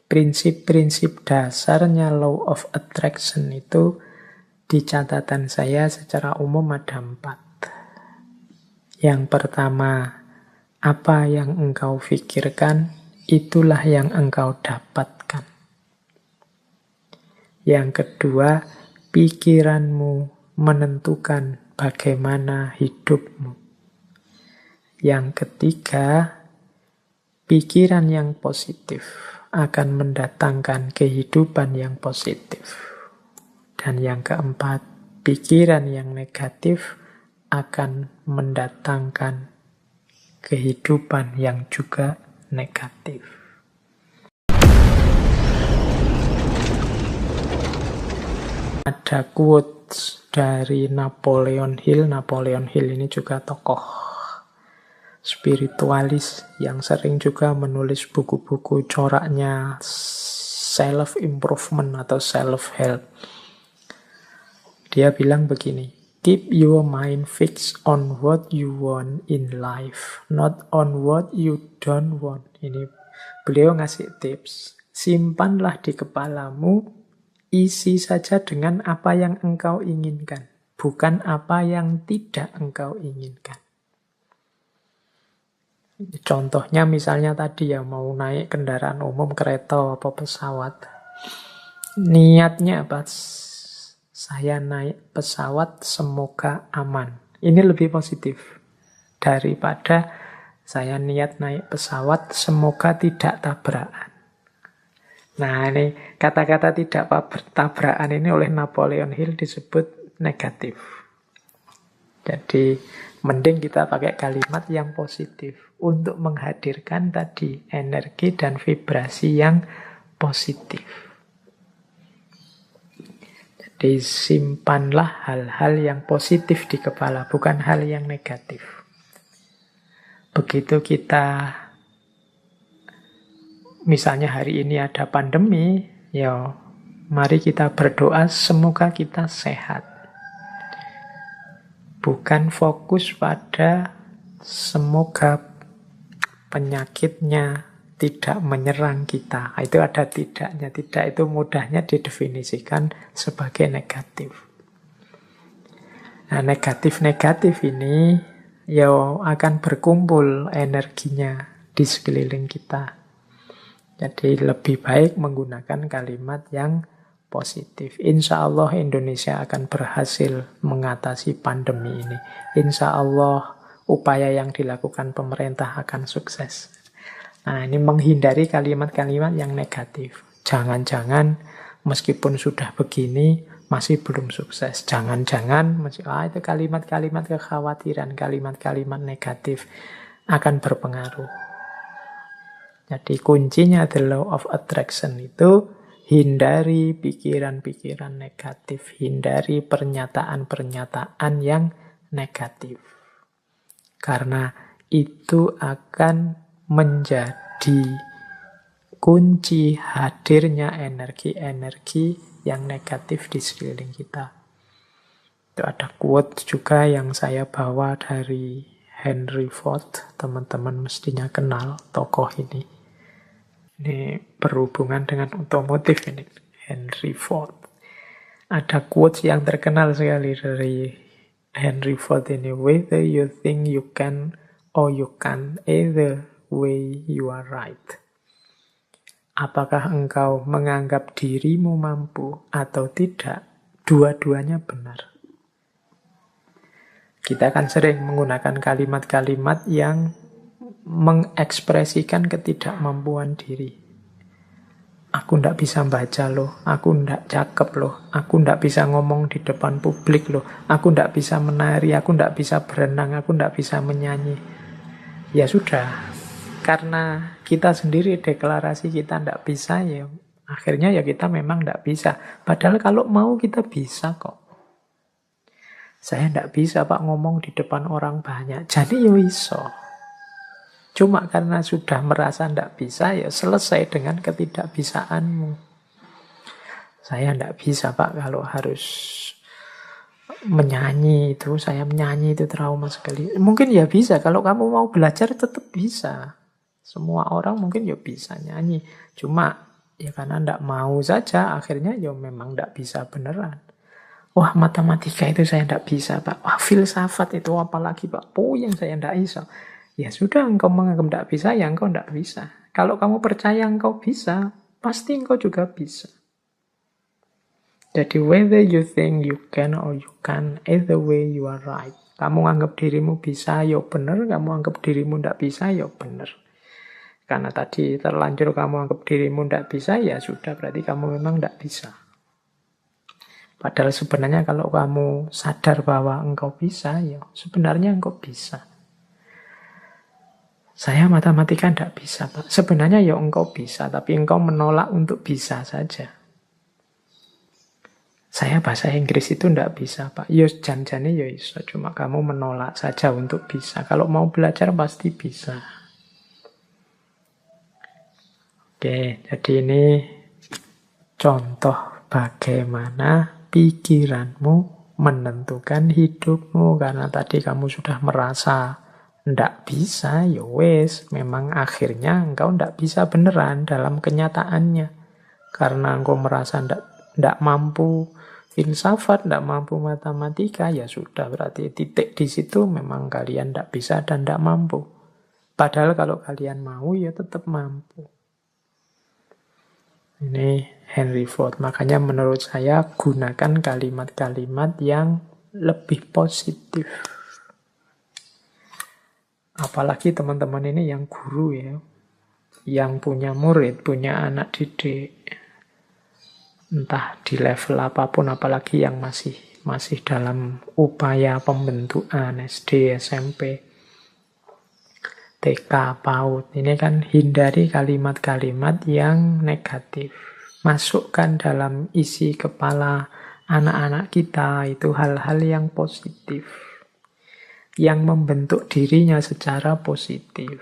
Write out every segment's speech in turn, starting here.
prinsip-prinsip dasarnya law of attraction itu di catatan saya secara umum ada 4. Yang pertama, apa yang engkau pikirkan, itulah yang engkau dapatkan. Yang kedua, pikiranmu menentukan bagaimana hidupmu. Yang ketiga, pikiran yang positif akan mendatangkan kehidupan yang positif. Dan yang keempat, pikiran yang negatif akan mendatangkan kehidupan yang juga negatif. Ada quotes dari Napoleon Hill. Napoleon Hill ini juga tokoh spiritualis yang sering juga menulis buku-buku coraknya self-improvement atau self-help. Dia bilang begini, keep your mind fixed on what you want in life, not on what you don't want. Ini beliau ngasih tips. Simpanlah di kepalamu, isi saja dengan apa yang engkau inginkan, bukan apa yang tidak engkau inginkan. Contohnya misalnya tadi ya, mau naik kendaraan umum, kereta apa pesawat. Niatnya apa? Saya naik pesawat semoga aman. Ini lebih positif daripada saya niat naik pesawat semoga tidak tabrakan. Nah, ini kata-kata tidak tabrakan ini oleh Napoleon Hill disebut negatif. Jadi mending kita pakai kalimat yang positif untuk menghadirkan tadi energi dan vibrasi yang positif. Jadi simpanlah hal-hal yang positif di kepala, bukan hal yang negatif. Begitu kita, misalnya hari ini ada pandemi, ya mari kita berdoa semoga kita sehat. Bukan fokus pada semoga penyakitnya tidak menyerang kita. Itu ada tidaknya. Tidak itu mudahnya didefinisikan sebagai negatif. Nah, negatif-negatif ini ya akan berkumpul energinya di sekeliling kita. Jadi lebih baik menggunakan kalimat yang positif. Insya Allah Indonesia akan berhasil mengatasi pandemi ini. Insya Allah upaya yang dilakukan pemerintah akan sukses. Nah, ini menghindari kalimat-kalimat yang negatif. Jangan-jangan meskipun sudah begini masih belum sukses. Jangan-jangan itu kalimat-kalimat kekhawatiran, kalimat-kalimat negatif akan berpengaruh. Jadi kuncinya the law of attraction itu hindari pikiran-pikiran negatif, hindari pernyataan-pernyataan yang negatif. Karena itu akan menjadi kunci hadirnya energi-energi yang negatif di sekeliling kita. Itu ada quote juga yang saya bawa dari Henry Ford. Teman-teman mestinya kenal tokoh ini. Ini berhubungan dengan otomotif ini. Henry Ford. Ada quote yang terkenal sekali dari Henry Ford ini. Whether you think you can or you can't, either way you are right. Apakah engkau menganggap dirimu mampu atau tidak, dua-duanya benar. Kita kan sering menggunakan kalimat-kalimat yang mengekspresikan ketidakmampuan diri. Aku ndak bisa baca loh, aku ndak cakep loh, aku ndak bisa ngomong di depan publik loh, aku ndak bisa menari, aku ndak bisa berenang, aku ndak bisa menyanyi. Ya sudah, karena kita sendiri deklarasi kita ndak bisa, ya akhirnya ya kita memang ndak bisa. Padahal kalau mau kita bisa kok. Saya ndak bisa Pak ngomong di depan orang banyak, jadi ya iso. Cuma karena sudah merasa ndak bisa, ya selesai dengan ketidakbisaanmu. Saya ndak bisa Pak kalau harus menyanyi itu, saya menyanyi itu trauma sekali. Mungkin ya bisa, kalau kamu mau belajar tetap bisa. Semua orang mungkin ya bisa nyanyi. Cuma Ya karena ndak mau saja, akhirnya ya memang ndak bisa beneran. Wah, matematika itu saya ndak bisa, Pak. Wah, filsafat itu apalagi, Pak. Puyeng saya ndak bisa. Ya sudah, engkau menganggap ndak bisa, ya engkau ndak bisa. Kalau kamu percaya engkau bisa, pasti engkau juga bisa. Jadi whether you think you can or you can't, either way you are right. Kamu anggap dirimu bisa, ya bener. Kamu anggap dirimu ndak bisa, ya bener. Karena tadi terlanjur kamu anggap dirimu ndak bisa, ya sudah, berarti kamu memang ndak bisa. Padahal sebenarnya kalau kamu sadar bahwa engkau bisa, ya sebenarnya engkau bisa. Saya matematika tidak bisa, Pak. Sebenarnya ya engkau bisa, tapi engkau menolak untuk bisa saja. Saya bahasa Inggris itu tidak bisa, Pak. Ya jan-jane ya iso, cuma kamu menolak saja untuk bisa. Kalau mau belajar pasti bisa. Oke, jadi ini contoh bagaimana pikiranmu menentukan hidupmu. Karena tadi kamu sudah merasa ndak bisa, ya wes, memang akhirnya engkau ndak bisa beneran dalam kenyataannya. Karena engkau merasa ndak mampu filsafat, ndak mampu matematika, ya sudah, berarti titik di situ memang kalian ndak bisa dan ndak mampu. Padahal kalau kalian mau, ya tetap mampu. Ini Henry Ford. Makanya menurut saya gunakan kalimat-kalimat yang lebih positif. Apalagi teman-teman ini yang guru ya. Yang punya murid, punya anak didik. Entah di level apapun, apalagi yang masih dalam upaya pembentukan SD, SMP, TK, PAUD. Ini kan hindari kalimat-kalimat yang negatif. Masukkan dalam isi kepala anak-anak kita itu hal-hal yang positif. Yang membentuk dirinya secara positif.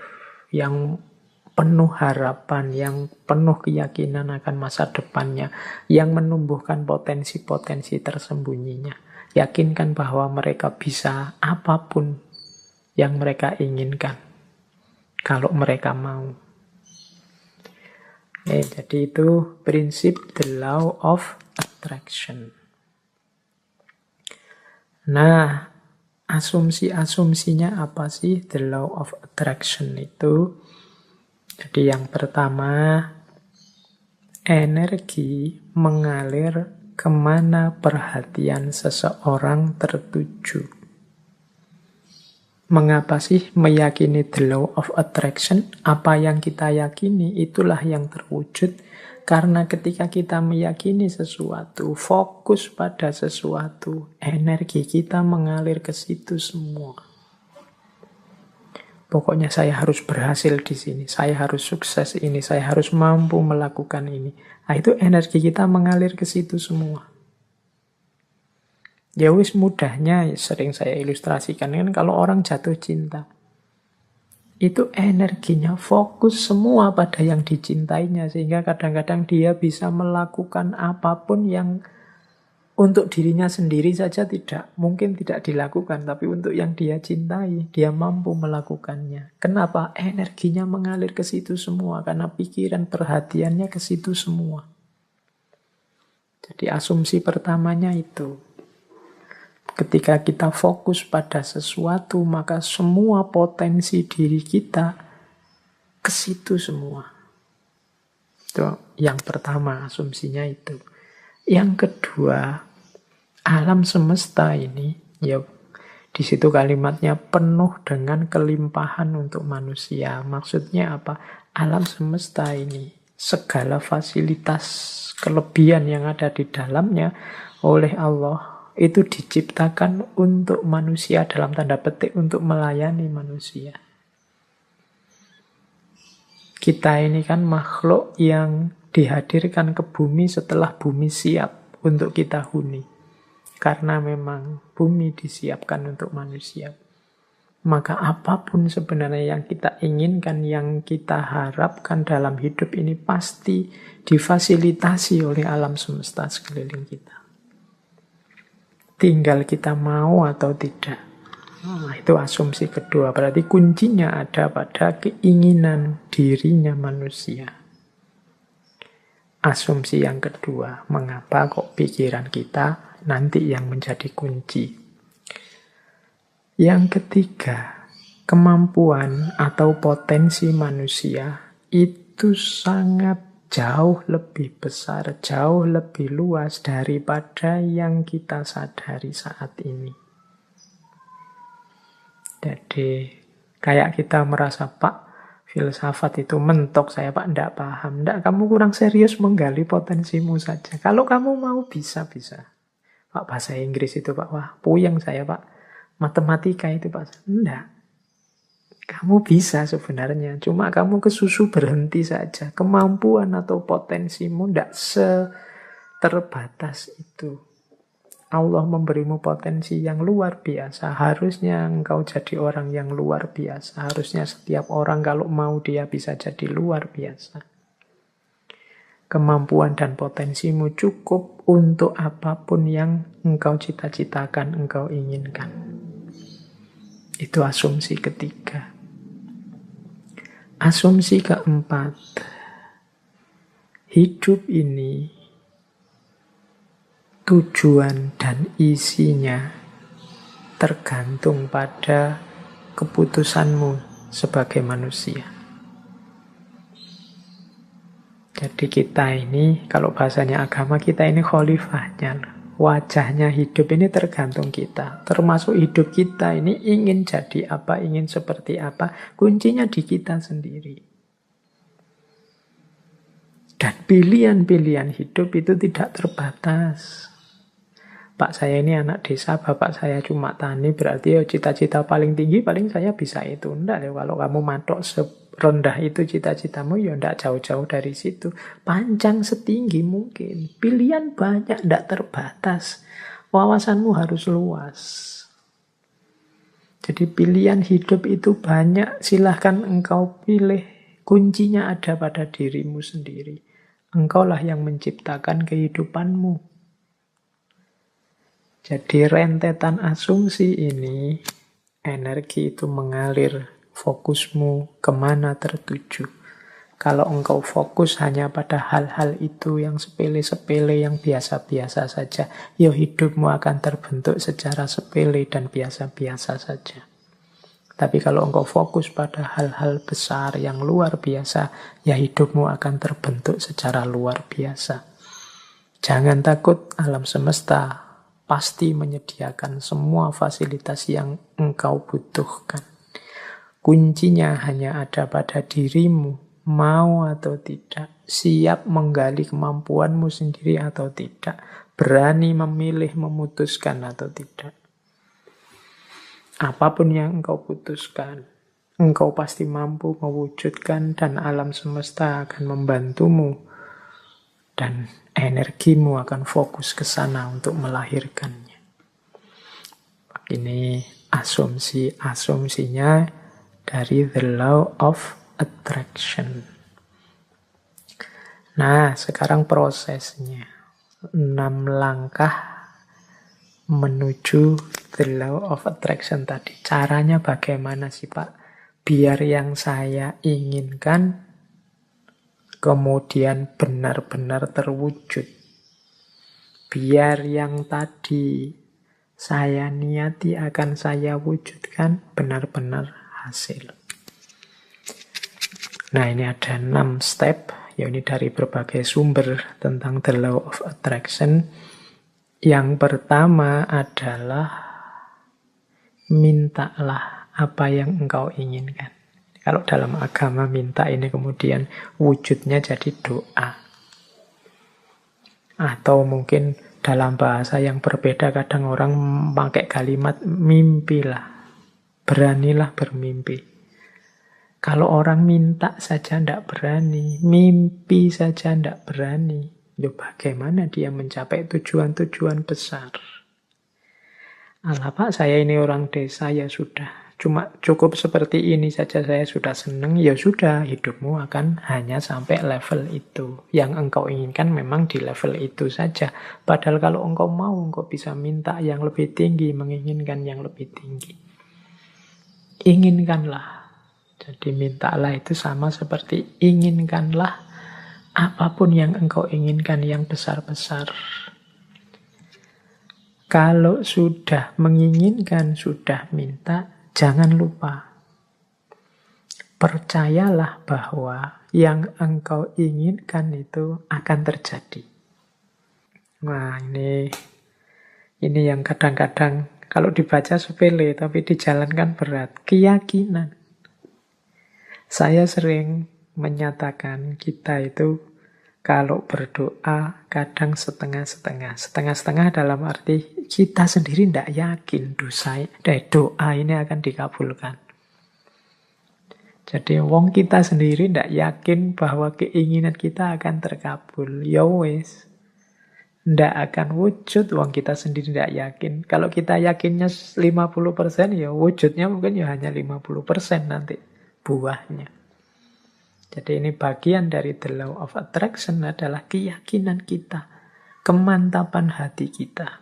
Yang penuh harapan, yang penuh keyakinan akan masa depannya. Yang menumbuhkan potensi-potensi tersembunyinya. Yakinkan bahwa mereka bisa apapun yang mereka inginkan. Kalau mereka mau. Jadi itu prinsip the law of attraction. Nah, asumsi-asumsinya apa sih the law of attraction itu? Jadi yang pertama, energi mengalir kemana perhatian seseorang tertuju. Mengapa sih meyakini the law of attraction? Apa yang kita yakini itulah yang terwujud. Karena ketika kita meyakini sesuatu, fokus pada sesuatu, energi kita mengalir ke situ semua. Pokoknya saya harus berhasil di sini, saya harus sukses ini, saya harus mampu melakukan ini. Nah, itu energi kita mengalir ke situ semua. Ya wis mudahnya, sering saya ilustrasikan kan kalau orang jatuh cinta. Itu energinya fokus semua pada yang dicintainya. Sehingga kadang-kadang dia bisa melakukan apapun yang untuk dirinya sendiri saja mungkin tidak dilakukan. Tapi untuk yang dia cintai, dia mampu melakukannya. Kenapa? Energinya mengalir ke situ semua. Karena pikiran perhatiannya ke situ semua. Jadi asumsi pertamanya itu. Ketika kita fokus pada sesuatu, maka semua potensi diri kita ke situ semua. Itu yang pertama, asumsinya itu. Yang kedua, alam semesta ini, ya di situ kalimatnya penuh dengan kelimpahan untuk manusia. Maksudnya apa? Alam semesta ini, segala fasilitas kelebihan yang ada di dalamnya oleh Allah itu diciptakan untuk manusia, dalam tanda petik untuk melayani manusia. Kita ini kan makhluk yang dihadirkan ke bumi setelah bumi siap untuk kita huni. Karena memang bumi disiapkan untuk manusia. Maka apapun sebenarnya yang kita inginkan, yang kita harapkan dalam hidup ini pasti difasilitasi oleh alam semesta sekeliling kita. Tinggal kita mau atau tidak. Nah, itu asumsi kedua. Berarti kuncinya ada pada keinginan dirinya manusia. asumsi yang kedua. Mengapa kok pikiran kita nanti yang menjadi kunci? Yang ketiga, kemampuan atau potensi manusia itu sangat jauh lebih besar, jauh lebih luas daripada yang kita sadari saat ini. Jadi, kayak kita merasa, Pak, filsafat itu mentok, saya Pak enggak paham. Enggak, kamu kurang serius menggali potensimu saja. Kalau kamu mau bisa. Pak, bahasa Inggris itu Pak, wah puyeng saya Pak. Matematika itu Pak, enggak. Kamu bisa sebenarnya, cuma kamu kesusu berhenti saja. Kemampuan atau potensimu enggak terbatas itu. Allah memberimu potensi yang luar biasa. Harusnya engkau jadi orang yang luar biasa. Harusnya setiap orang kalau mau dia bisa jadi luar biasa. Kemampuan dan potensimu cukup untuk apapun yang engkau cita-citakan, engkau inginkan. Itu asumsi ketiga. Asumsi keempat. Hidup ini tujuan dan isinya tergantung pada keputusanmu sebagai manusia. Jadi kita ini, kalau bahasanya agama, kita ini khalifahnya. Wajahnya hidup ini tergantung kita. Termasuk hidup kita ini ingin jadi apa, ingin seperti apa. Kuncinya di kita sendiri. Dan pilihan-pilihan hidup itu tidak terbatas. Pak saya ini anak desa, bapak saya cuma tani, berarti cita-cita paling tinggi paling saya bisa itu. Enggak ya, kalau kamu matok serendah itu cita-citamu, ya enggak jauh-jauh dari situ. Panjang setinggi mungkin. Pilihan banyak, enggak terbatas. Wawasanmu harus luas. Jadi pilihan hidup itu banyak, silahkan engkau pilih. Kuncinya ada pada dirimu sendiri. Engkaulah yang menciptakan kehidupanmu. Jadi rentetan asumsi ini, energi itu mengalir, fokusmu kemana tertuju. Kalau engkau fokus hanya pada hal-hal itu yang sepele-sepele, yang biasa-biasa saja, ya hidupmu akan terbentuk secara sepele dan biasa-biasa saja. Tapi kalau engkau fokus pada hal-hal besar yang luar biasa, ya hidupmu akan terbentuk secara luar biasa. Jangan takut, alam semesta pasti menyediakan semua fasilitas yang engkau butuhkan. Kuncinya hanya ada pada dirimu, mau atau tidak, siap menggali kemampuanmu sendiri atau tidak, berani memilih, memutuskan atau tidak. Apapun yang engkau putuskan, engkau pasti mampu mewujudkan dan alam semesta akan membantumu dan energimu akan fokus ke sana untuk melahirkannya. Ini asumsinya dari The Law of Attraction. Nah, sekarang prosesnya. 6 langkah menuju The Law of Attraction tadi. Caranya bagaimana sih Pak? Biar yang saya inginkan kemudian benar-benar terwujud. Biar yang tadi saya niati akan saya wujudkan benar-benar hasil. Nah, ini ada 6 step, ya ini dari berbagai sumber tentang The Law of Attraction. Yang pertama adalah mintalah apa yang engkau inginkan. Kalau dalam agama minta ini kemudian wujudnya jadi doa. Atau mungkin dalam bahasa yang berbeda kadang orang pakai kalimat mimpilah. Beranilah bermimpi. Kalau orang minta saja tidak berani, mimpi saja tidak berani, ya bagaimana dia mencapai tujuan-tujuan besar? Alah Pak, saya ini orang desa, ya sudah. Cuma cukup seperti ini saja saya sudah senang, ya sudah, hidupmu akan hanya sampai level itu. Yang engkau inginkan memang di level itu saja. Padahal kalau engkau mau, engkau bisa minta yang lebih tinggi, menginginkan yang lebih tinggi. Inginkanlah. Jadi mintalah itu sama seperti inginkanlah Apapun yang engkau inginkan yang besar-besar. Kalau sudah menginginkan, sudah minta, jangan lupa. Percayalah bahwa yang engkau inginkan itu akan terjadi. Nah, ini yang kadang-kadang kalau dibaca sepele, tapi dijalankan berat. Keyakinan. Saya sering menyatakan kita itu kalau berdoa kadang setengah-setengah. Setengah-setengah dalam arti kita sendiri tidak yakin doa ini akan dikabulkan. Jadi wong kita sendiri tidak yakin bahwa keinginan kita akan terkabul. Ya wes. Tidak akan wujud, wong kita sendiri tidak yakin. Kalau kita yakinnya 50%, ya wujudnya mungkin ya hanya 50% nanti buahnya. Jadi ini bagian dari the law of attraction adalah keyakinan kita, kemantapan hati kita.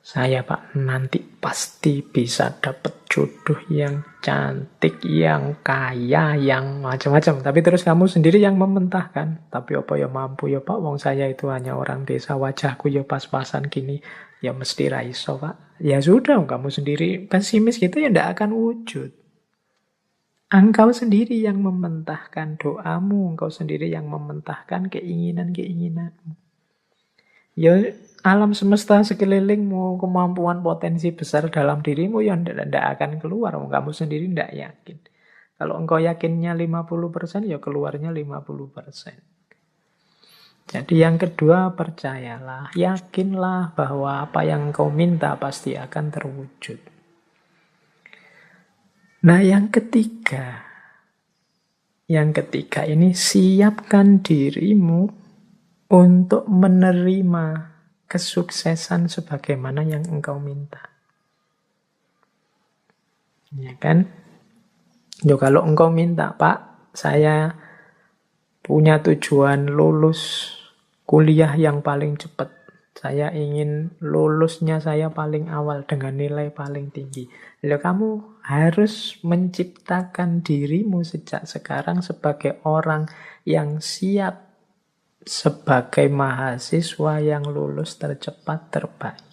Saya Pak nanti pasti bisa dapat jodoh yang cantik, yang kaya, yang macam-macam. Tapi terus kamu sendiri yang mementahkan. Tapi apa ya mampu ya Pak, wong saya itu hanya orang desa, wajahku ya pas-pasan gini. Ya mesti raiso Pak. Ya sudah, kamu sendiri pesimis gitu ya tidak akan wujud. Engkau sendiri yang mementahkan doamu, engkau sendiri yang mementahkan keinginan-keinginanmu. Ya alam semesta sekelilingmu, kemampuan potensi besar dalam dirimu yang tidak akan keluar. Kamu sendiri tidak yakin. Kalau engkau yakinnya 50%, ya keluarnya 50%. Jadi yang kedua, percayalah, yakinlah bahwa apa yang engkau minta pasti akan terwujud. Nah, yang ketiga ini siapkan dirimu untuk menerima kesuksesan sebagaimana yang engkau minta. Ya kan? Yo kalau engkau minta, Pak, saya punya tujuan lulus kuliah yang paling cepat. Saya ingin lulusnya saya paling awal dengan nilai paling tinggi. Lalu kamu harus menciptakan dirimu sejak sekarang sebagai orang yang siap sebagai mahasiswa yang lulus tercepat terbaik.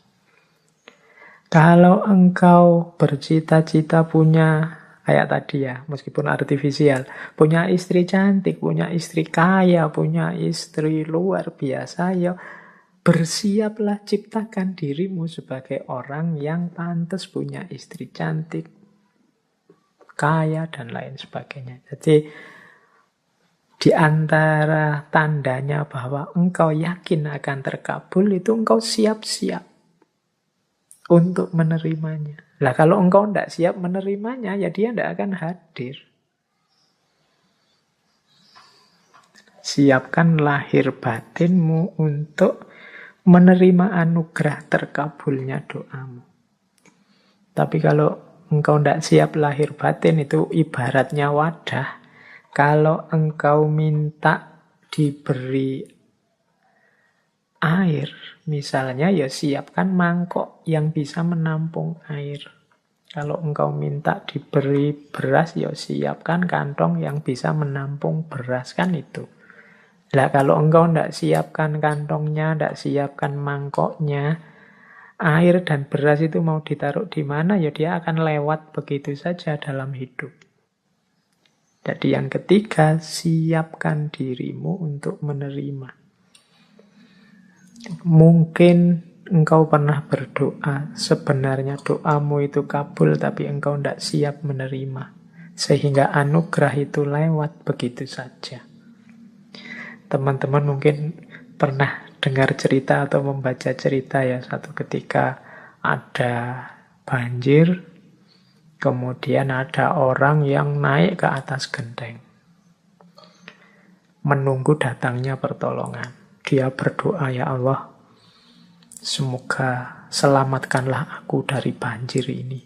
Kalau engkau bercita-cita punya, kayak tadi ya, meskipun artifisial, punya istri cantik, punya istri kaya, punya istri luar biasa, ya bersiaplah ciptakan dirimu sebagai orang yang pantas punya istri cantik, kaya, dan lain sebagainya. Jadi di antara tandanya bahwa engkau yakin akan terkabul itu engkau siap-siap untuk menerimanya. Lah kalau engkau tidak siap menerimanya, ya dia tidak akan hadir. Siapkan lahir batinmu untuk menerima anugerah terkabulnya doamu. Tapi kalau engkau tidak siap lahir batin, itu ibaratnya wadah. Kalau engkau minta diberi air, misalnya, ya siapkan mangkok yang bisa menampung air. Kalau engkau minta diberi beras, ya siapkan kantong yang bisa menampung beras, kan itu. Lah kalau engkau tidak siapkan kantongnya, tidak siapkan mangkoknya, air dan beras itu mau ditaruh di mana, ya dia akan lewat begitu saja dalam hidup. Jadi yang ketiga, siapkan dirimu untuk menerima. Mungkin engkau pernah berdoa, sebenarnya doamu itu kabul, tapi engkau tidak siap menerima. Sehingga anugerah itu lewat begitu saja. Teman-teman mungkin pernah dengar cerita atau membaca cerita ya, satu ketika ada banjir, kemudian ada orang yang naik ke atas genteng, menunggu datangnya pertolongan. Dia berdoa, ya Allah, semoga selamatkanlah aku dari banjir ini.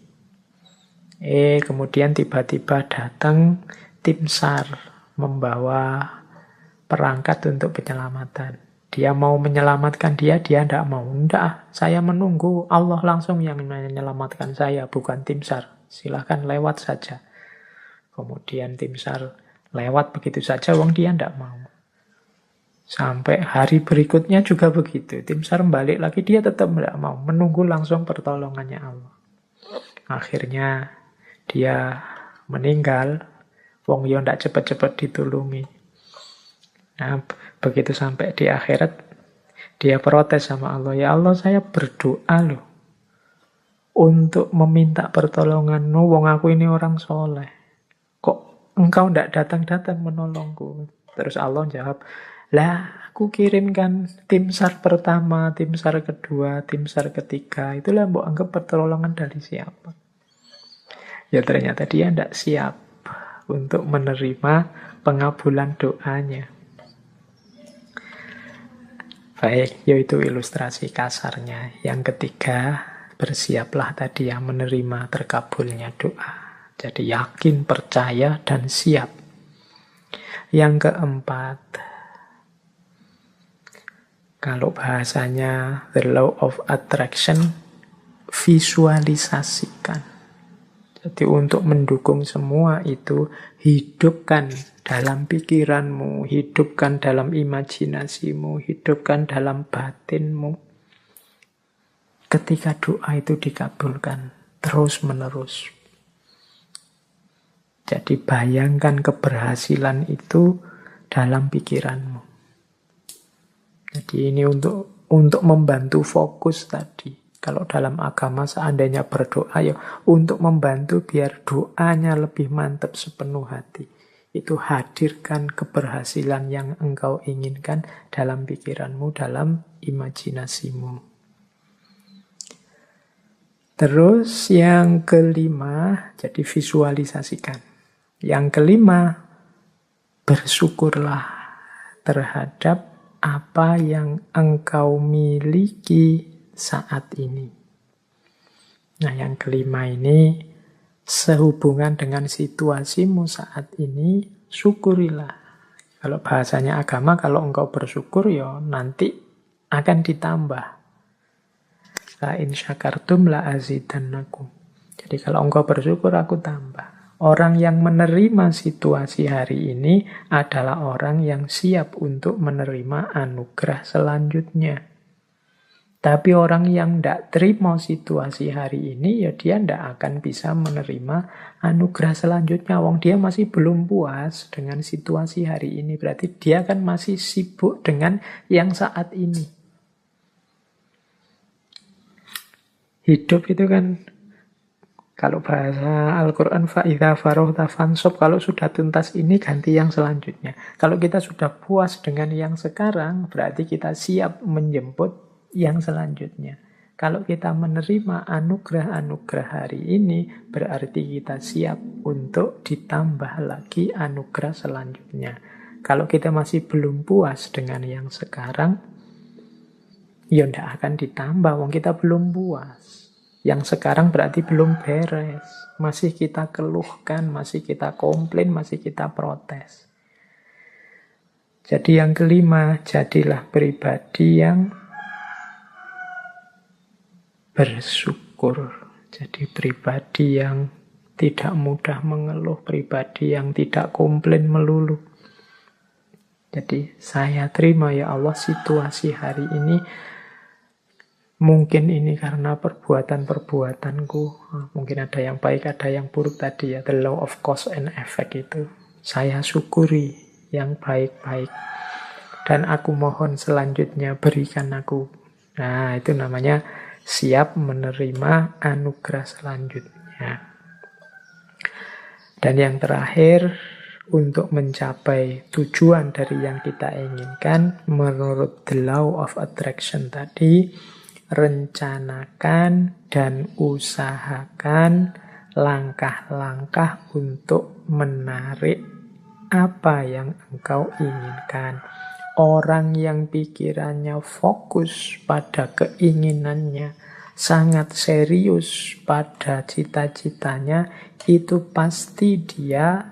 Kemudian tiba-tiba datang tim SAR membawa perangkat untuk penyelamatan. Dia mau menyelamatkan dia tidak mau. Tidak, saya menunggu Allah langsung yang menyelamatkan saya, bukan tim SAR. Silahkan lewat saja. Kemudian tim SAR Lewat begitu saja, wong dia ndak mau. Sampai hari berikutnya juga begitu. Tim SAR balik lagi, dia tetap ndak mau. Menunggu langsung pertolongannya Allah. Akhirnya dia meninggal. Wong yo ndak cepet-cepet ditulungi. Nah, begitu sampai di akhirat, dia protes sama Allah. Ya Allah, saya berdoa loh untuk meminta pertolonganmu. Wong aku ini orang soleh. Kok engkau ndak datang-datang menolongku? Terus Allah jawab, lah aku kirimkan tim SAR pertama, tim SAR kedua, tim SAR ketiga. Itulah mbok anggap pertolongan dari siapa? Ya ternyata dia ndak siap untuk menerima pengabulan doanya. Baik, yaitu ilustrasi kasarnya. Yang ketiga, bersiaplah tadi ya menerima terkabulnya doa. Jadi yakin, percaya, dan siap. Yang keempat, kalau bahasanya the law of attraction, visualisasikan. Jadi untuk mendukung semua itu, hidupkan dalam pikiranmu, hidupkan dalam imajinasimu, hidupkan dalam batinmu. Ketika doa itu dikabulkan, terus menerus. Jadi bayangkan keberhasilan itu dalam pikiranmu. Jadi ini untuk membantu fokus tadi. Kalau dalam agama seandainya berdoa ya untuk membantu biar doanya lebih mantap sepenuh hati. Itu hadirkan keberhasilan yang engkau inginkan dalam pikiranmu, dalam imajinasimu. Terus yang kelima, jadi visualisasikan. Yang kelima, bersyukurlah terhadap apa yang engkau miliki saat ini. Nah, yang kelima ini sehubungan dengan situasimu saat ini, syukurilah. Kalau bahasanya agama, kalau engkau bersyukur ya nanti akan ditambah. La in syakartum la azidannakum. Jadi kalau engkau bersyukur, aku tambah. Orang yang menerima situasi hari ini adalah orang yang siap untuk menerima anugerah selanjutnya. Tapi orang yang tidak terima situasi hari ini, ya dia tidak akan bisa menerima anugerah selanjutnya. Wong dia masih belum puas dengan situasi hari ini. Berarti dia kan masih sibuk dengan yang saat ini. Hidup itu kan, kalau bahasa Al-Quran, fa'idha farohta fansob, kalau sudah tuntas ini ganti yang selanjutnya. Kalau kita sudah puas dengan yang sekarang, berarti kita siap menjemput yang selanjutnya. Kalau kita menerima anugerah-anugerah hari ini, berarti kita siap untuk ditambah lagi anugerah selanjutnya. Kalau kita masih belum puas dengan yang sekarang, ya tidak akan ditambah, wong kita belum puas. Yang sekarang berarti belum beres. Masih kita keluhkan, masih kita komplain, masih kita protes. Jadi yang kelima, jadilah pribadi yang bersyukur. Jadi pribadi yang tidak mudah mengeluh, pribadi yang tidak komplain melulu. Jadi saya terima ya Allah situasi hari ini. Mungkin ini karena perbuatan-perbuatanku. Mungkin ada yang baik, ada yang buruk tadi ya. The law of cause and effect itu. Saya syukuri yang baik-baik. Dan aku mohon selanjutnya berikan aku. Nah itu namanya siap menerima anugerah selanjutnya. Dan yang terakhir, untuk mencapai tujuan dari yang kita inginkan, menurut the law of attraction tadi, rencanakan dan usahakan langkah-langkah untuk menarik apa yang engkau inginkan. Orang yang pikirannya fokus pada keinginannya, sangat serius pada cita-citanya, itu pasti dia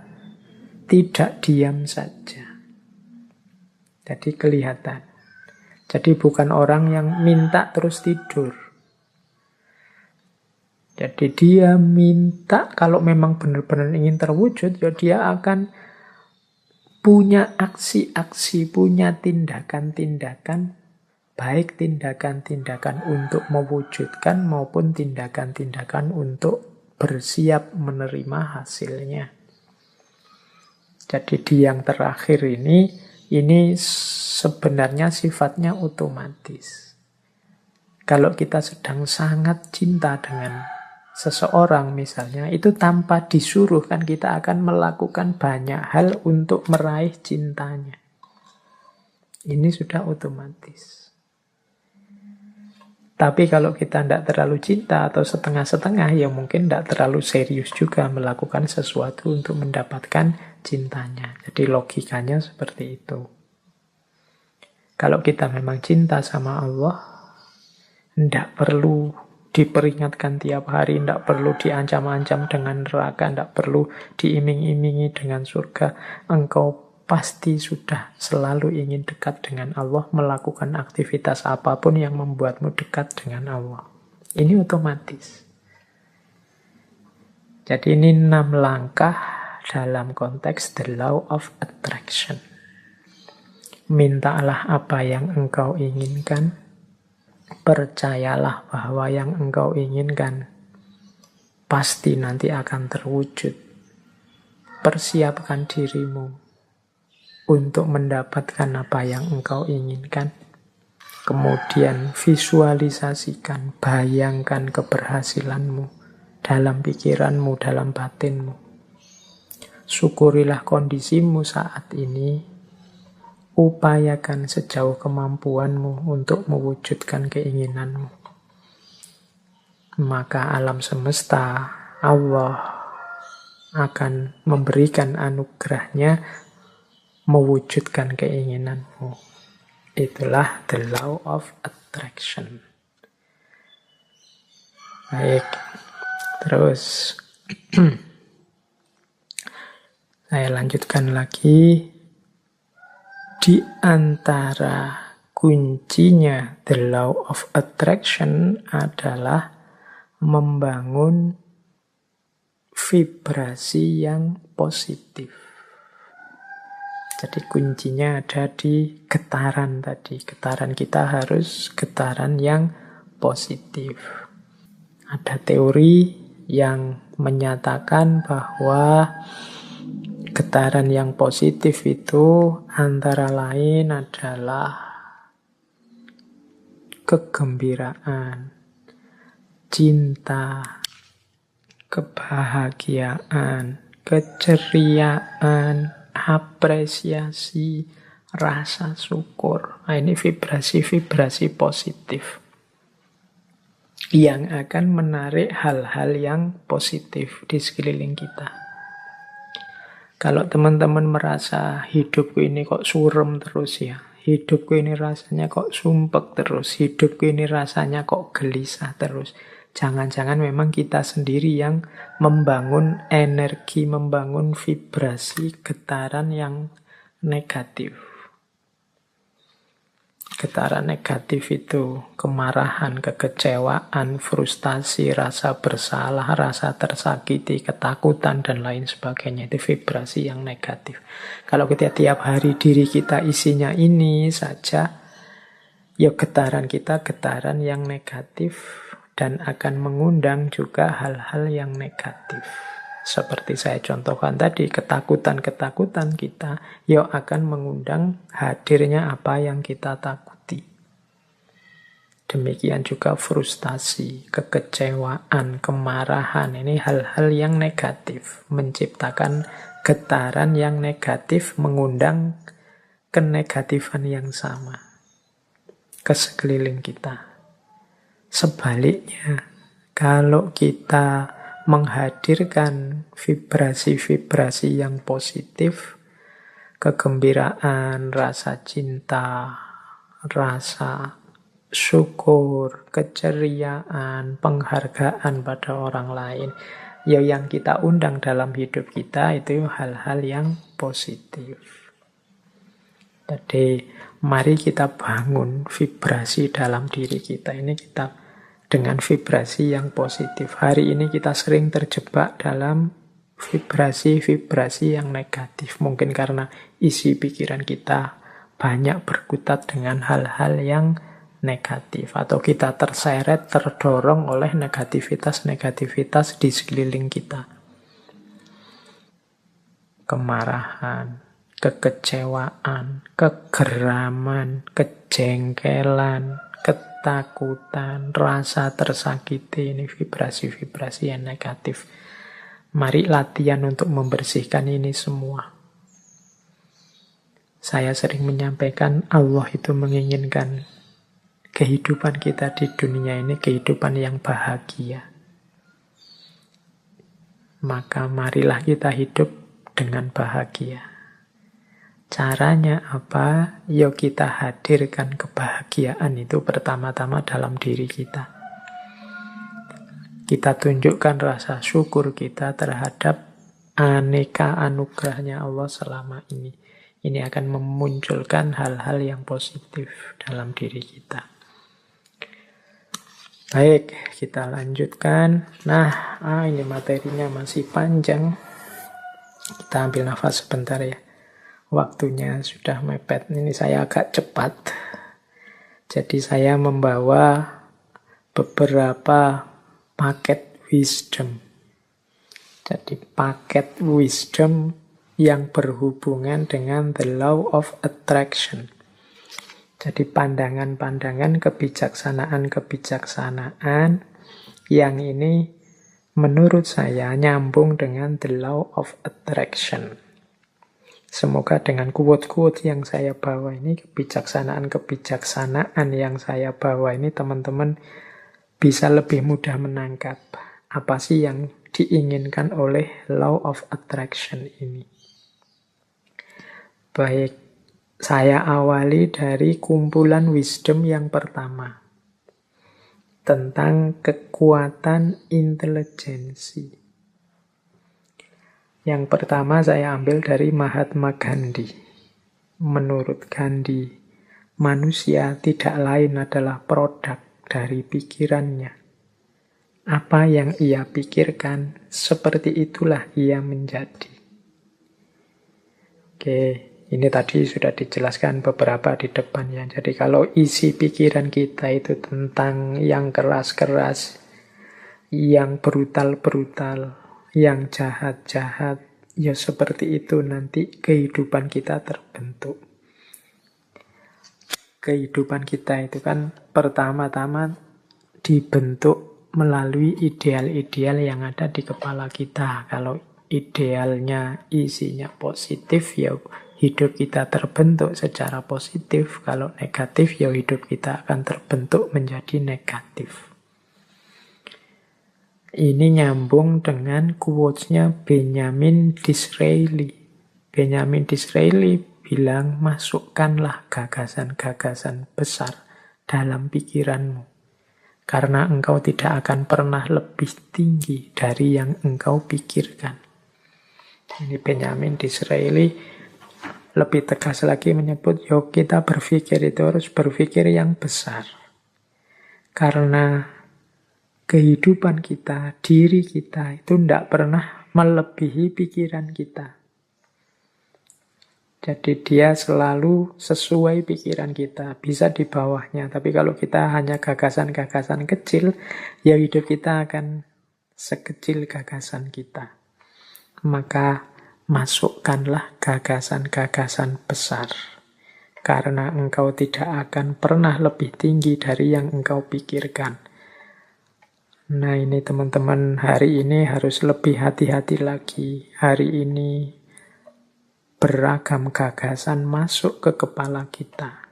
tidak diam saja. Jadi kelihatan. Jadi bukan orang yang minta terus tidur. Jadi dia minta, kalau memang benar-benar ingin terwujud, ya dia akan punya aksi-aksi, punya tindakan-tindakan, baik tindakan-tindakan untuk mewujudkan maupun tindakan-tindakan untuk bersiap menerima hasilnya. Jadi di yang terakhir ini sebenarnya sifatnya otomatis. Kalau kita sedang sangat cinta dengan seseorang misalnya, itu tanpa disuruh kan kita akan melakukan banyak hal untuk meraih cintanya. Ini sudah otomatis. Tapi kalau kita tidak terlalu cinta atau setengah-setengah, ya mungkin tidak terlalu serius juga melakukan sesuatu untuk mendapatkan cintanya. Jadi logikanya seperti itu. Kalau kita memang cinta sama Allah, tidak perlu diperingatkan tiap hari, tidak perlu diancam-ancam dengan neraka, tidak perlu diiming-imingi dengan surga. Engkau pasti sudah selalu ingin dekat dengan Allah, melakukan aktivitas apapun yang membuatmu dekat dengan Allah. Ini otomatis. Jadi ini 6 langkah dalam konteks the law of attraction. Mintalah apa yang engkau inginkan, percayalah bahwa yang engkau inginkan pasti nanti akan terwujud. Persiapkan dirimu untuk mendapatkan apa yang engkau inginkan. Kemudian visualisasikan, bayangkan keberhasilanmu dalam pikiranmu, dalam batinmu. Syukurilah kondisimu saat ini. Upayakan sejauh kemampuanmu untuk mewujudkan keinginanmu. Maka alam semesta, Allah akan memberikan anugerahnya mewujudkan keinginanmu. Itulah the law of attraction. Baik, terus saya lanjutkan lagi. Di antara kuncinya the law of attraction adalah membangun vibrasi yang positif. Jadi kuncinya ada di getaran tadi. Getaran kita harus getaran yang positif. Ada teori yang menyatakan bahwa getaran yang positif itu antara lain adalah kegembiraan, cinta, kebahagiaan, keceriaan, apresiasi, rasa syukur. Nah, ini vibrasi-vibrasi positif yang akan menarik hal-hal yang positif di sekeliling kita. Kalau teman-teman merasa hidupku ini kok surem terus ya, hidupku ini rasanya kok sumpek terus, hidupku ini rasanya kok gelisah terus, jangan-jangan memang kita sendiri yang membangun energi, membangun vibrasi getaran yang negatif. Getaran negatif itu kemarahan, kekecewaan, frustasi, rasa bersalah, rasa tersakiti, ketakutan, dan lain sebagainya. Itu vibrasi yang negatif. Kalau kita tiap hari diri kita isinya ini saja, ya getaran kita getaran yang negatif dan akan mengundang juga hal-hal yang negatif. Seperti saya contohkan tadi, ketakutan-ketakutan kita ya akan mengundang hadirnya apa yang kita takuti. Demikian juga frustasi, kekecewaan, kemarahan. Ini hal-hal yang negatif. Menciptakan getaran yang negatif, mengundang kenegatifan yang sama ke sekeliling kita. Sebaliknya, kalau kita menghadirkan vibrasi-vibrasi yang positif, kegembiraan, rasa cinta, rasa syukur, keceriaan, penghargaan pada orang lain, ya yang kita undang dalam hidup kita itu hal-hal yang positif. Jadi mari kita bangun vibrasi dalam diri kita ini, kita dengan vibrasi yang positif. Hari ini kita sering terjebak dalam vibrasi-vibrasi yang negatif. Mungkin karena isi pikiran kita banyak berkutat dengan hal-hal yang negatif. Atau kita terseret, terdorong oleh negativitas-negativitas di sekeliling kita. Kemarahan, kekecewaan, kegeraman, kejengkelan, ketakutan, rasa tersakiti, ini vibrasi-vibrasi yang negatif. Mari latihan untuk membersihkan ini semua. Saya sering menyampaikan Allah itu menginginkan kehidupan kita di dunia ini kehidupan yang bahagia. Maka marilah kita hidup dengan bahagia. Caranya apa? Yuk kita hadirkan kebahagiaan itu pertama-tama dalam diri kita. Kita tunjukkan rasa syukur kita terhadap aneka anugerahnya Allah selama ini. Ini akan memunculkan hal-hal yang positif dalam diri kita. Baik, kita lanjutkan. Nah, ini materinya masih panjang. Kita ambil nafas sebentar ya. Waktunya sudah mepet. Ini saya agak cepat. Jadi saya membawa beberapa paket wisdom. Jadi paket wisdom yang berhubungan dengan the law of attraction. Jadi pandangan-pandangan kebijaksanaan-kebijaksanaan yang ini menurut saya nyambung dengan the law of attraction. Semoga dengan quote-quote yang saya bawa ini, kebijaksanaan-kebijaksanaan yang saya bawa ini, teman-teman bisa lebih mudah menangkap apa sih yang diinginkan oleh law of attraction ini. Baik, saya awali dari kumpulan wisdom yang pertama. Tentang kekuatan intelijensi. Yang pertama saya ambil dari Mahatma Gandhi. Menurut Gandhi, manusia tidak lain adalah produk dari pikirannya. Apa yang ia pikirkan, seperti itulah ia menjadi. Oke. Ini tadi sudah dijelaskan beberapa di depannya. Jadi kalau isi pikiran kita itu tentang yang keras-keras, yang brutal-brutal, yang jahat-jahat, ya seperti itu nanti kehidupan kita terbentuk. Kehidupan kita itu kan pertama-tama dibentuk melalui ideal-ideal yang ada di kepala kita. Kalau idealnya isinya positif, ya hidup kita terbentuk secara positif. Kalau negatif, ya hidup kita akan terbentuk menjadi negatif. Ini nyambung dengan quotes-nya Benjamin Disraeli. Benjamin Disraeli bilang, masukkanlah gagasan-gagasan besar dalam pikiranmu. Karena engkau tidak akan pernah lebih tinggi dari yang engkau pikirkan. Ini Benjamin Disraeli lebih tegas lagi menyebut, yuk kita berpikir itu harus berpikir yang besar. Karena kehidupan kita, diri kita itu tidak pernah melebihi pikiran kita. Jadi dia selalu sesuai pikiran kita, bisa di bawahnya. Tapi kalau kita hanya gagasan-gagasan kecil, ya hidup kita akan sekecil gagasan kita. Maka masukkanlah gagasan-gagasan besar. Karena engkau tidak akan pernah lebih tinggi dari yang engkau pikirkan. Nah ini teman-teman, hari ini harus lebih hati-hati lagi. Hari ini beragam gagasan masuk ke kepala kita.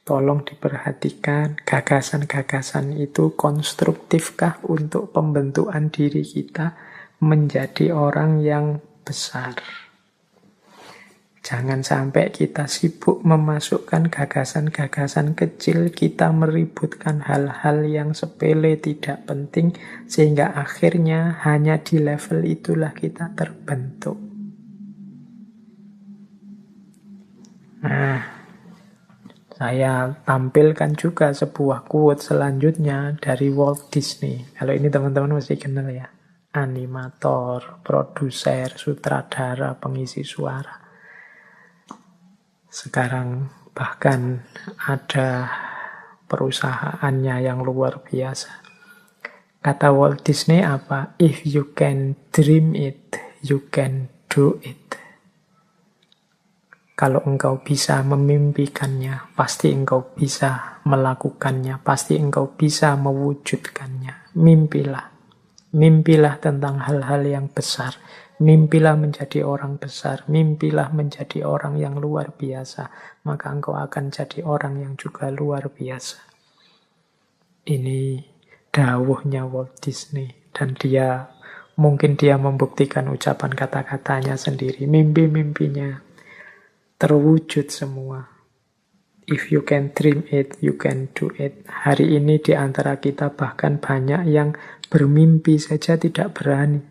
Tolong diperhatikan, gagasan-gagasan itu konstruktifkah untuk pembentukan diri kita menjadi orang yang besar. Jangan sampai kita sibuk memasukkan gagasan-gagasan kecil, kita meributkan hal-hal yang sepele tidak penting, sehingga akhirnya hanya di level itulah kita terbentuk. Nah, saya tampilkan juga sebuah quote selanjutnya dari Walt Disney. Kalau ini teman-teman mesti kenal ya. Animator, produser, sutradara, pengisi suara. Sekarang bahkan ada perusahaannya yang luar biasa. Kata Walt Disney apa? If you can dream it, you can do it. Kalau engkau bisa memimpikannya, pasti engkau bisa melakukannya, pasti engkau bisa mewujudkannya. Mimpilah. Mimpilah tentang hal-hal yang besar. Mimpilah menjadi orang besar. Mimpilah menjadi orang yang luar biasa. Maka engkau akan jadi orang yang juga luar biasa. Ini dawuhnya Walt Disney. Dan mungkin dia membuktikan ucapan kata-katanya sendiri. Mimpi-mimpinya terwujud semua. If you can dream it, you can do it. Hari ini di antara kita bahkan banyak yang bermimpi saja tidak berani.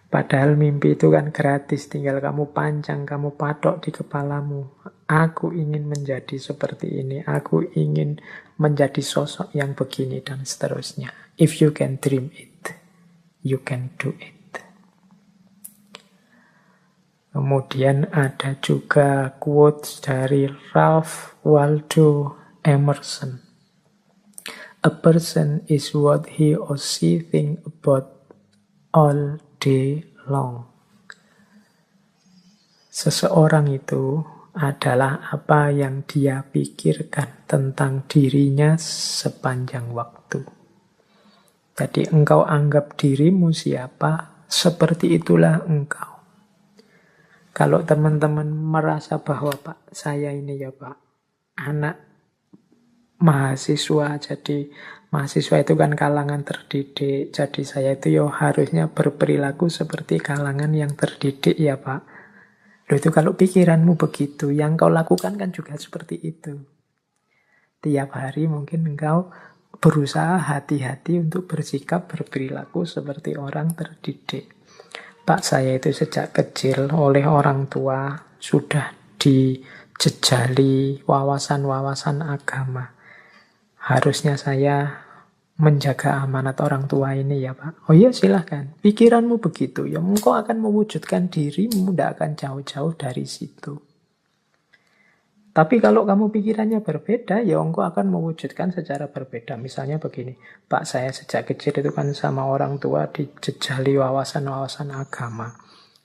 Padahal mimpi itu kan gratis, tinggal kamu pancang, kamu patok di kepalamu. Aku ingin menjadi seperti ini, aku ingin menjadi sosok yang begini, dan seterusnya. If you can dream it, you can do it. Kemudian ada juga quotes dari Ralph Waldo Emerson. A person is what he or she think about all day long. Seseorang itu adalah apa yang dia pikirkan tentang dirinya sepanjang waktu. Jadi engkau anggap dirimu siapa, seperti itulah engkau. Kalau teman-teman merasa bahwa Pak, saya ini ya Pak, anak mahasiswa, jadi mahasiswa itu kan kalangan terdidik, jadi saya itu harusnya berperilaku seperti kalangan yang terdidik ya Pak. Loh, itu kalau pikiranmu begitu, yang kau lakukan kan juga seperti itu. Tiap hari mungkin engkau berusaha hati-hati untuk bersikap, berperilaku seperti orang terdidik. Pak, saya itu sejak kecil oleh orang tua sudah dijejali wawasan-wawasan agama. Harusnya saya menjaga amanat orang tua ini ya Pak. Oh iya silahkan, pikiranmu begitu, ya engkau akan mewujudkan dirimu, tidak akan jauh-jauh dari situ. Tapi kalau kamu pikirannya berbeda, ya engkau akan mewujudkan secara berbeda. Misalnya begini, Pak, saya sejak kecil itu kan sama orang tua dijejali wawasan-wawasan agama.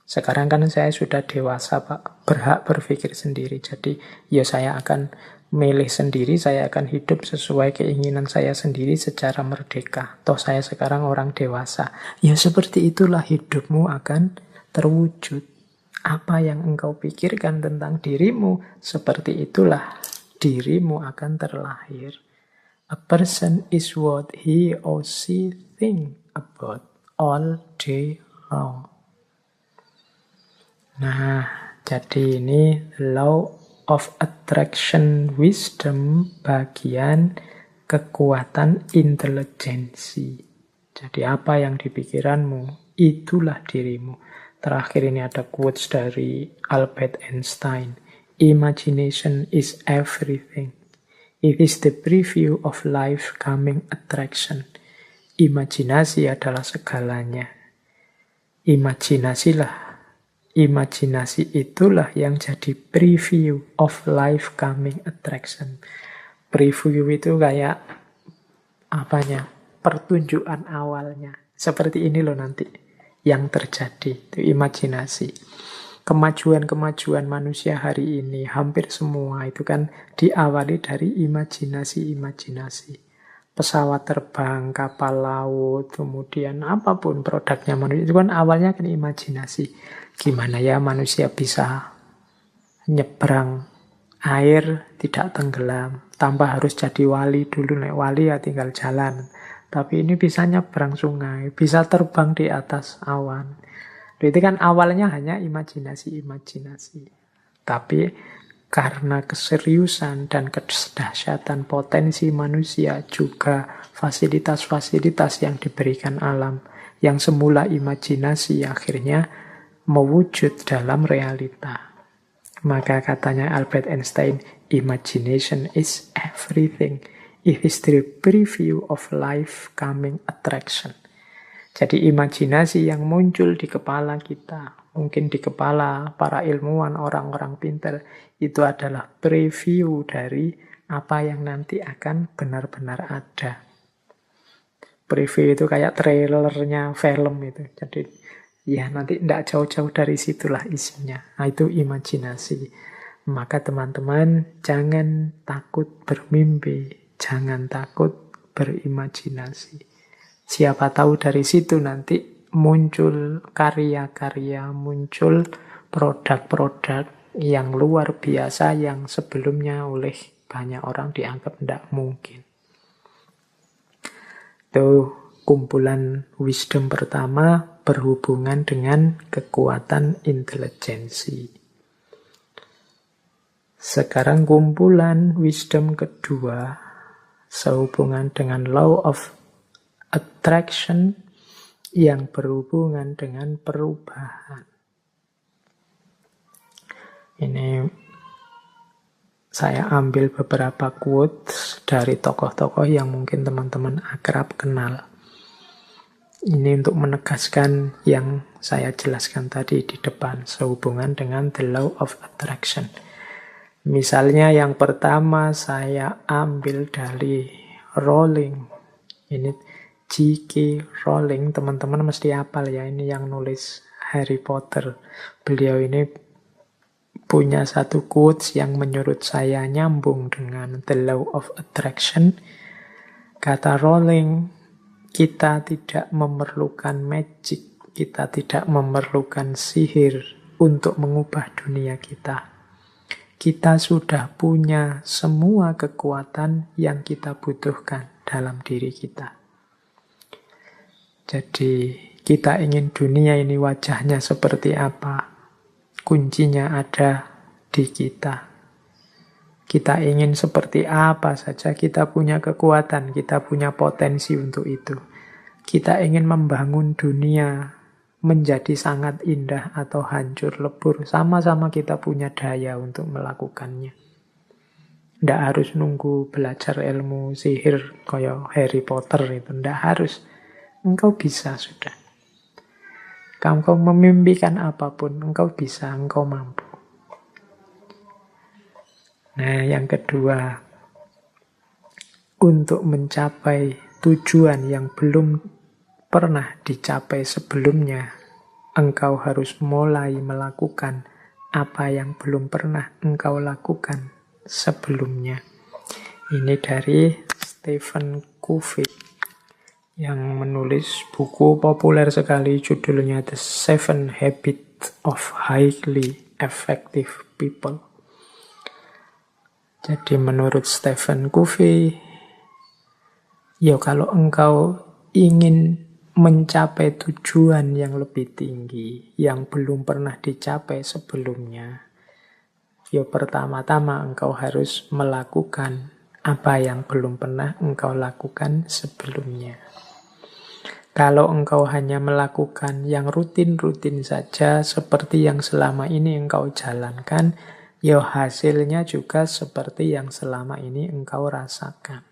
Sekarang kan saya sudah dewasa Pak, berhak berpikir sendiri. Jadi ya saya akan milih sendiri, saya akan hidup sesuai keinginan saya sendiri secara merdeka. Toh saya sekarang orang dewasa. Ya seperti itulah hidupmu akan terwujud. Apa yang engkau pikirkan tentang dirimu, seperti itulah dirimu akan terlahir. A person is what he or she think about all day long. Nah, jadi ini law of attraction wisdom bagian kekuatan intelijensi. Jadi apa yang dipikiranmu, itulah dirimu. Terakhir ini ada quotes dari Albert Einstein. Imagination is everything. It is the preview of life coming attraction. Imajinasi adalah segalanya. Imajinasilah. Imajinasi itulah yang jadi preview of life coming attraction. Preview itu kayak pertunjukan awalnya. Seperti ini loh nanti yang terjadi, itu imajinasi. Kemajuan-kemajuan manusia hari ini, hampir semua itu kan diawali dari imajinasi-imajinasi. Pesawat terbang, kapal laut, kemudian apapun produknya manusia, itu kan awalnya kan imajinasi. Gimana ya manusia bisa nyebrang air tidak tenggelam, tanpa harus jadi wali dulu, nek wali ya tinggal jalan. Tapi ini bisa nyebrang sungai, bisa terbang di atas awan. Itu kan awalnya hanya imajinasi-imajinasi. Tapi karena keseriusan dan kedahsyatan potensi manusia, juga fasilitas-fasilitas yang diberikan alam, yang semula imajinasi akhirnya mewujud dalam realita. Maka katanya Albert Einstein, imagination is everything. It is the preview of life coming attraction. Jadi imajinasi yang muncul di kepala kita, mungkin di kepala para ilmuwan, orang-orang pintar, itu adalah preview dari apa yang nanti akan benar-benar ada. Preview itu kayak trailernya film itu. Jadi ya nanti tidak jauh-jauh dari situlah isinya. Nah, itu imajinasi. Maka teman-teman jangan takut bermimpi, jangan takut berimajinasi. Siapa tahu dari situ nanti muncul karya-karya, muncul produk-produk yang luar biasa yang sebelumnya oleh banyak orang dianggap tidak mungkin. Itu kumpulan wisdom pertama berhubungan dengan kekuatan intelijensi. Sekarang kumpulan wisdom kedua sehubungan dengan law of attraction yang berhubungan dengan perubahan. Ini saya ambil beberapa quotes dari tokoh-tokoh yang mungkin teman-teman akrab kenal. Ini untuk menegaskan yang saya jelaskan tadi di depan sehubungan dengan the law of attraction. Misalnya yang pertama saya ambil dari Rowling. Ini J.K. Rowling, teman-teman mesti hafal ya, ini yang nulis Harry Potter. Beliau ini punya satu quotes yang menurut saya nyambung dengan the law of attraction. Kata Rowling, kita tidak memerlukan magic, kita tidak memerlukan sihir untuk mengubah dunia kita. Kita sudah punya semua kekuatan yang kita butuhkan dalam diri kita. Jadi kita ingin dunia ini wajahnya seperti apa? Kuncinya ada di kita. Kita ingin seperti apa saja, kita punya kekuatan, kita punya potensi untuk itu. Kita ingin membangun dunia menjadi sangat indah atau hancur lebur, sama-sama kita punya daya untuk melakukannya. Tidak harus nunggu belajar ilmu sihir kayak Harry Potter itu, tidak harus. Engkau bisa sudah. Engkau memimpikan apapun, engkau bisa, engkau mampu. Nah, yang kedua, untuk mencapai tujuan yang belum pernah dicapai sebelumnya, engkau harus mulai melakukan apa yang belum pernah engkau lakukan sebelumnya. Ini dari Stephen Covey yang menulis buku populer sekali judulnya The 7 Habits of Highly Effective People. Jadi menurut Stephen Covey, ya kalau engkau ingin mencapai tujuan yang lebih tinggi, yang belum pernah dicapai sebelumnya, ya pertama-tama engkau harus melakukan apa yang belum pernah engkau lakukan sebelumnya. Kalau engkau hanya melakukan yang rutin-rutin saja, seperti yang selama ini engkau jalankan, ya hasilnya juga seperti yang selama ini engkau rasakan.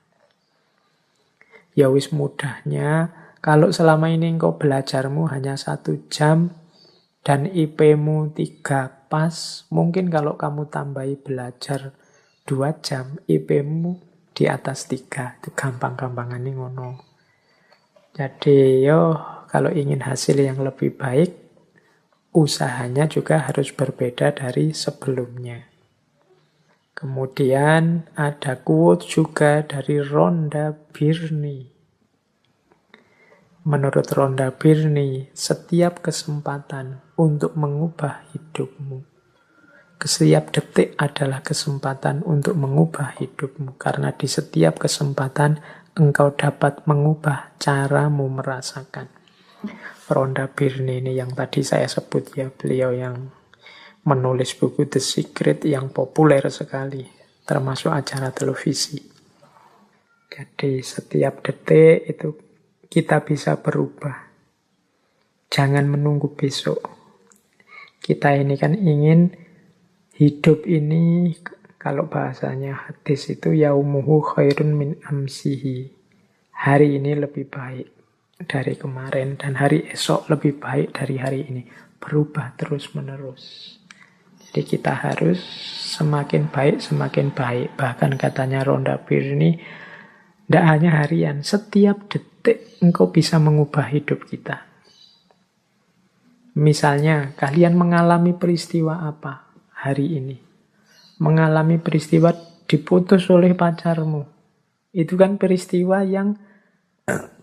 Ya wis mudahnya, kalau selama ini engkau belajarmu hanya 1 jam dan IP-mu 3 pas, mungkin kalau kamu tambahi belajar 2 jam, IP-mu di atas 3. Itu gampang-gampangan ini ngono. Jadi kalau ingin hasil yang lebih baik, usahanya juga harus berbeda dari sebelumnya. Kemudian ada quote juga dari Rhonda Byrne. Menurut Rhonda Byrne, setiap kesempatan untuk mengubah hidupmu, setiap detik adalah kesempatan untuk mengubah hidupmu. Karena di setiap kesempatan engkau dapat mengubah caramu merasakan. Rhonda Byrne ini yang tadi saya sebut ya, beliau yang menulis buku The Secret yang populer sekali, termasuk acara televisi. Jadi setiap detik itu kita bisa berubah. Jangan menunggu besok. Kita ini kan ingin hidup ini, kalau bahasanya hadis itu yaumuhu khairun min amsihi. Hari ini lebih baik dari kemarin dan hari esok lebih baik dari hari ini. berubah terus-menerus. Jadi kita harus semakin baik. Bahkan katanya Rhonda Byrne ini, tidak hanya harian, setiap detik engkau bisa mengubah hidup kita. Misalnya, kalian mengalami peristiwa apa hari ini? Mengalami peristiwa diputus oleh pacarmu. Itu kan peristiwa yang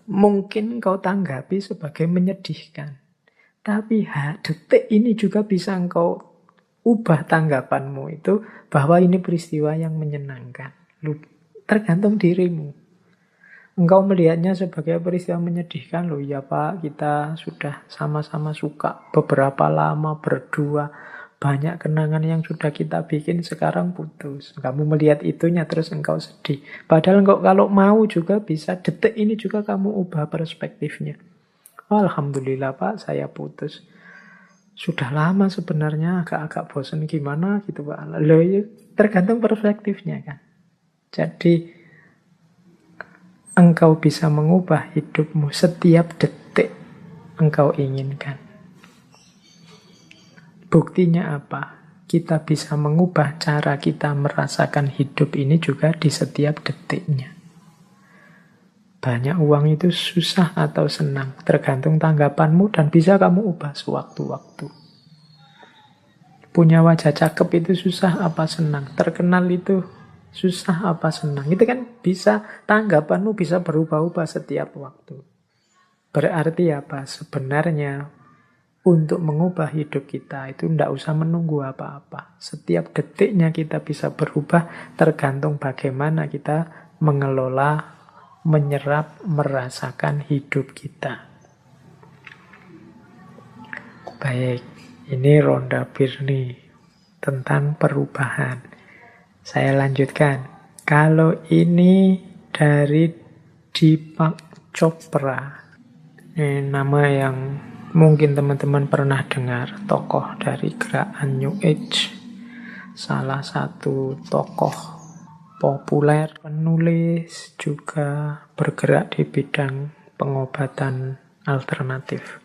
mungkin engkau tanggapi sebagai menyedihkan. Tapi detik ini juga bisa engkau ubah tanggapanmu itu bahwa ini peristiwa yang menyenangkan. Tergantung dirimu. Engkau melihatnya sebagai peristiwa menyedihkan. Loh ya Pak, kita sudah sama-sama suka beberapa lama berdua. Banyak kenangan yang sudah kita bikin, sekarang putus. Kamu melihat itunya terus engkau sedih. Padahal engkau kalau mau juga bisa, detik ini juga kamu ubah perspektifnya. Oh, Alhamdulillah Pak, saya putus. Sudah lama sebenarnya, agak-agak bosan gimana gitu Pak. Loh, ya, tergantung perspektifnya kan. Jadi engkau bisa mengubah hidupmu setiap detik engkau inginkan. Buktinya apa? Kita bisa mengubah cara kita merasakan hidup ini juga di setiap detiknya. Banyak uang itu susah atau senang, tergantung tanggapanmu dan bisa kamu ubah sewaktu-waktu. Punya wajah cakep itu susah apa senang, terkenal itu susah apa senang. Itu kan bisa, tanggapanmu bisa berubah-ubah setiap waktu. Berarti apa? Sebenarnya untuk mengubah hidup kita itu tidak usah menunggu apa-apa. Setiap detiknya kita bisa berubah tergantung bagaimana kita mengelola, menyerap, merasakan hidup kita. Baik, ini Rhonda Byrne tentang perubahan. Saya lanjutkan. Kalau ini dari Deepak Chopra. Ini nama yang mungkin teman-teman pernah dengar. Tokoh dari gerakan New Age. Salah satu tokoh populer, penulis, juga bergerak di bidang pengobatan alternatif.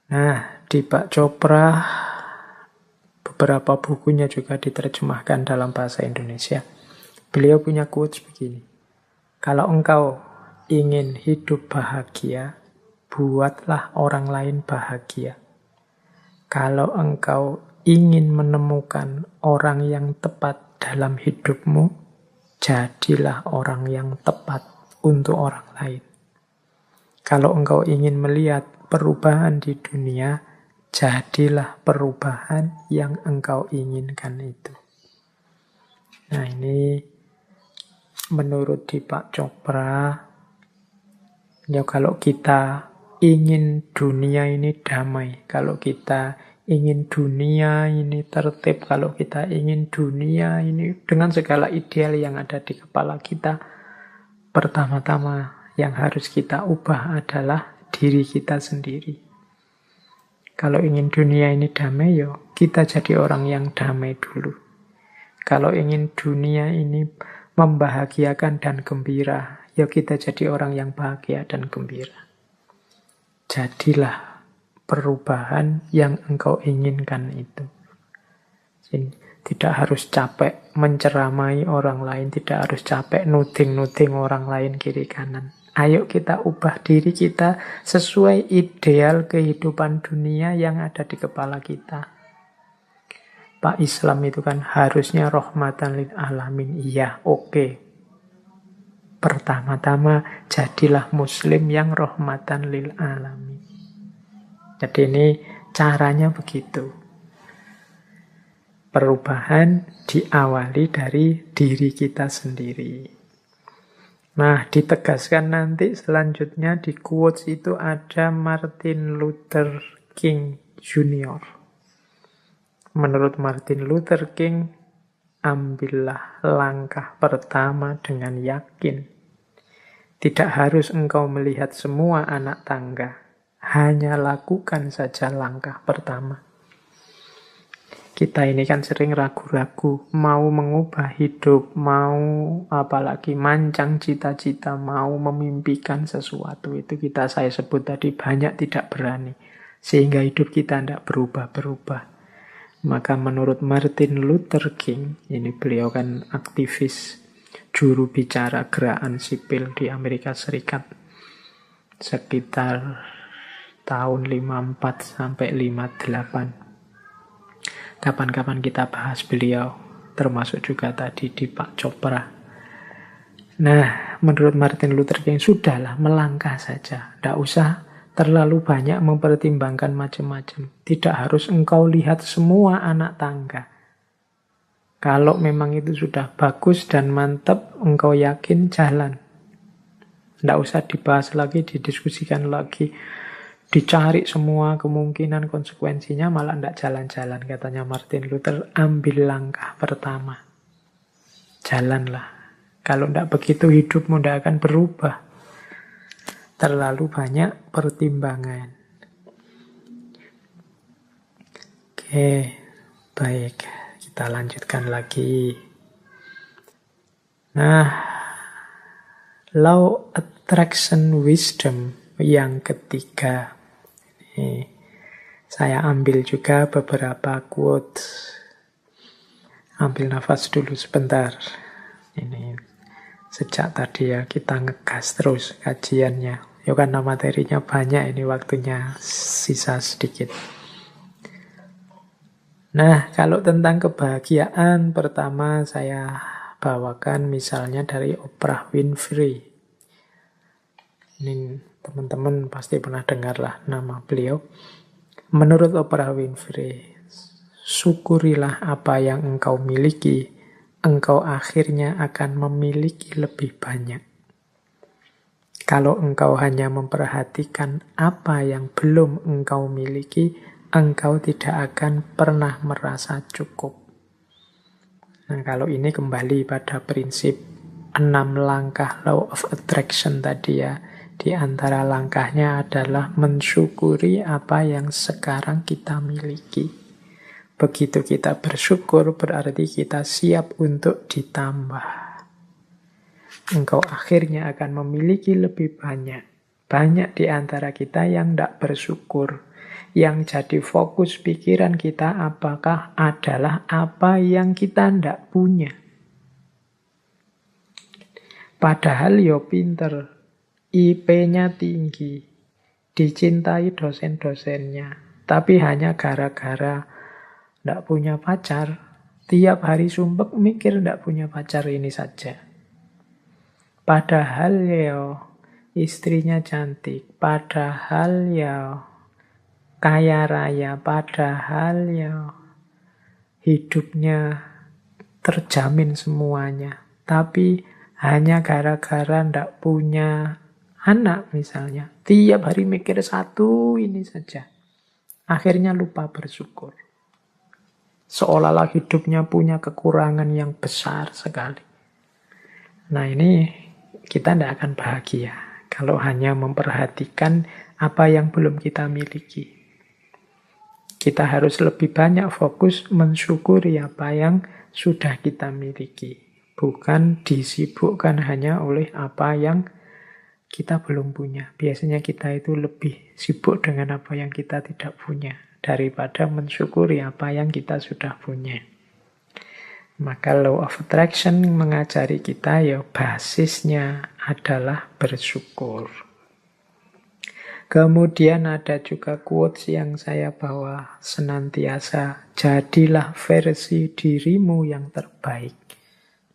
Nah, Deepak Chopra, beberapa bukunya juga diterjemahkan dalam bahasa Indonesia. Beliau punya quotes begini. Kalau engkau ingin hidup bahagia, buatlah orang lain bahagia. Kalau engkau ingin menemukan orang yang tepat dalam hidupmu, jadilah orang yang tepat untuk orang lain. Kalau engkau ingin melihat perubahan di dunia, jadilah perubahan yang engkau inginkan itu. Nah, ini menurut Deepak Chopra, ya kalau kita ingin dunia ini damai, kalau kita ingin dunia ini tertib, kalau kita ingin dunia ini dengan segala ideal yang ada di kepala kita, pertama-tama yang harus kita ubah adalah diri kita sendiri. Kalau ingin dunia ini damai, yo kita jadi orang yang damai dulu. Kalau ingin dunia ini membahagiakan dan gembira, yo kita jadi orang yang bahagia dan gembira. Jadilah perubahan yang engkau inginkan itu. Jadi, tidak harus capek menceramai orang lain, tidak harus capek nuding-nuding orang lain kiri kanan. Ayo kita ubah diri kita sesuai ideal kehidupan dunia yang ada di kepala kita. Pak, Islam itu kan harusnya rahmatan lil alamin. Iya, oke. Pertama-tama jadilah muslim yang rahmatan lil alamin. Jadi ini caranya begitu. Perubahan diawali dari diri kita sendiri. Nah, ditegaskan nanti selanjutnya di quotes itu ada Martin Luther King Jr. Menurut Martin Luther King, ambillah langkah pertama dengan yakin. Tidak harus engkau melihat semua anak tangga, hanya lakukan saja langkah pertama. Kita ini kan sering ragu-ragu, mau mengubah hidup, mau apalagi mancang cita-cita, mau memimpikan sesuatu. Itu saya sebut tadi banyak tidak berani. sehingga hidup kita tidak berubah-berubah. Maka menurut Martin Luther King, ini beliau kan aktivis juru bicara gerakan sipil di Amerika Serikat sekitar tahun 54 sampai 58. Kapan-kapan kita bahas beliau, termasuk juga tadi di Pak Chopra. Nah, menurut Martin Luther King, sudahlah melangkah saja. Tidak usah terlalu banyak mempertimbangkan macam-macam. Tidak harus engkau lihat semua anak tangga. Kalau memang itu sudah bagus dan mantap, engkau yakin, jalan. Tidak usah dibahas lagi, didiskusikan lagi. Dicari semua kemungkinan konsekuensinya, malah tidak jalan-jalan. Katanya Martin Luther, ambil langkah pertama. Jalanlah. Kalau tidak begitu, hidupmu tidak akan berubah. Terlalu banyak pertimbangan. Oke, baik. Kita lanjutkan lagi. Nah, law attraction wisdom yang ketiga. Ini saya ambil juga beberapa quotes. Ambil nafas dulu sebentar. Ini sejak tadi ya kita ngegas terus kajiannya. Ya karena materinya banyak, ini waktunya sisa sedikit. Nah, kalau tentang kebahagiaan, pertama saya bawakan misalnya dari Oprah Winfrey. Ini teman-teman pasti pernah dengar lah nama beliau. Menurut Oprah Winfrey, syukurilah apa yang engkau miliki, engkau akhirnya akan memiliki lebih banyak. Kalau engkau hanya memperhatikan apa yang belum engkau miliki, engkau tidak akan pernah merasa cukup. Nah, kalau ini kembali pada prinsip 6 langkah law of attraction tadi ya. Di antara langkahnya adalah mensyukuri apa yang sekarang kita miliki. Begitu kita bersyukur, berarti kita siap untuk ditambah. Engkau akhirnya akan memiliki lebih banyak. Banyak di antara kita yang tidak bersyukur. Yang jadi fokus pikiran kita apakah adalah apa yang kita tidak punya. Padahal yo pinter, IP-nya tinggi, dicintai dosen-dosennya. Tapi hanya gara-gara tidak punya pacar, tiap hari sumpek mikir tidak punya pacar ini saja. Padahal ya istrinya cantik, padahal ya kaya raya, padahal ya hidupnya terjamin semuanya. Tapi hanya gara-gara ndak punya anak misalnya, tiap hari mikir satu ini saja. Akhirnya lupa bersyukur. Seolah-olah hidupnya punya kekurangan yang besar sekali. Nah ini kita tidak akan bahagia kalau hanya memperhatikan apa yang belum kita miliki. Kita harus lebih banyak fokus mensyukuri apa yang sudah kita miliki. Bukan disibukkan hanya oleh apa yang kita belum punya. Biasanya kita itu lebih sibuk dengan apa yang kita tidak punya daripada mensyukuri apa yang kita sudah punya. Maka law of attraction mengajari kita ya basisnya adalah bersyukur. Kemudian ada juga quotes yang saya bawa senantiasa. Jadilah versi dirimu yang terbaik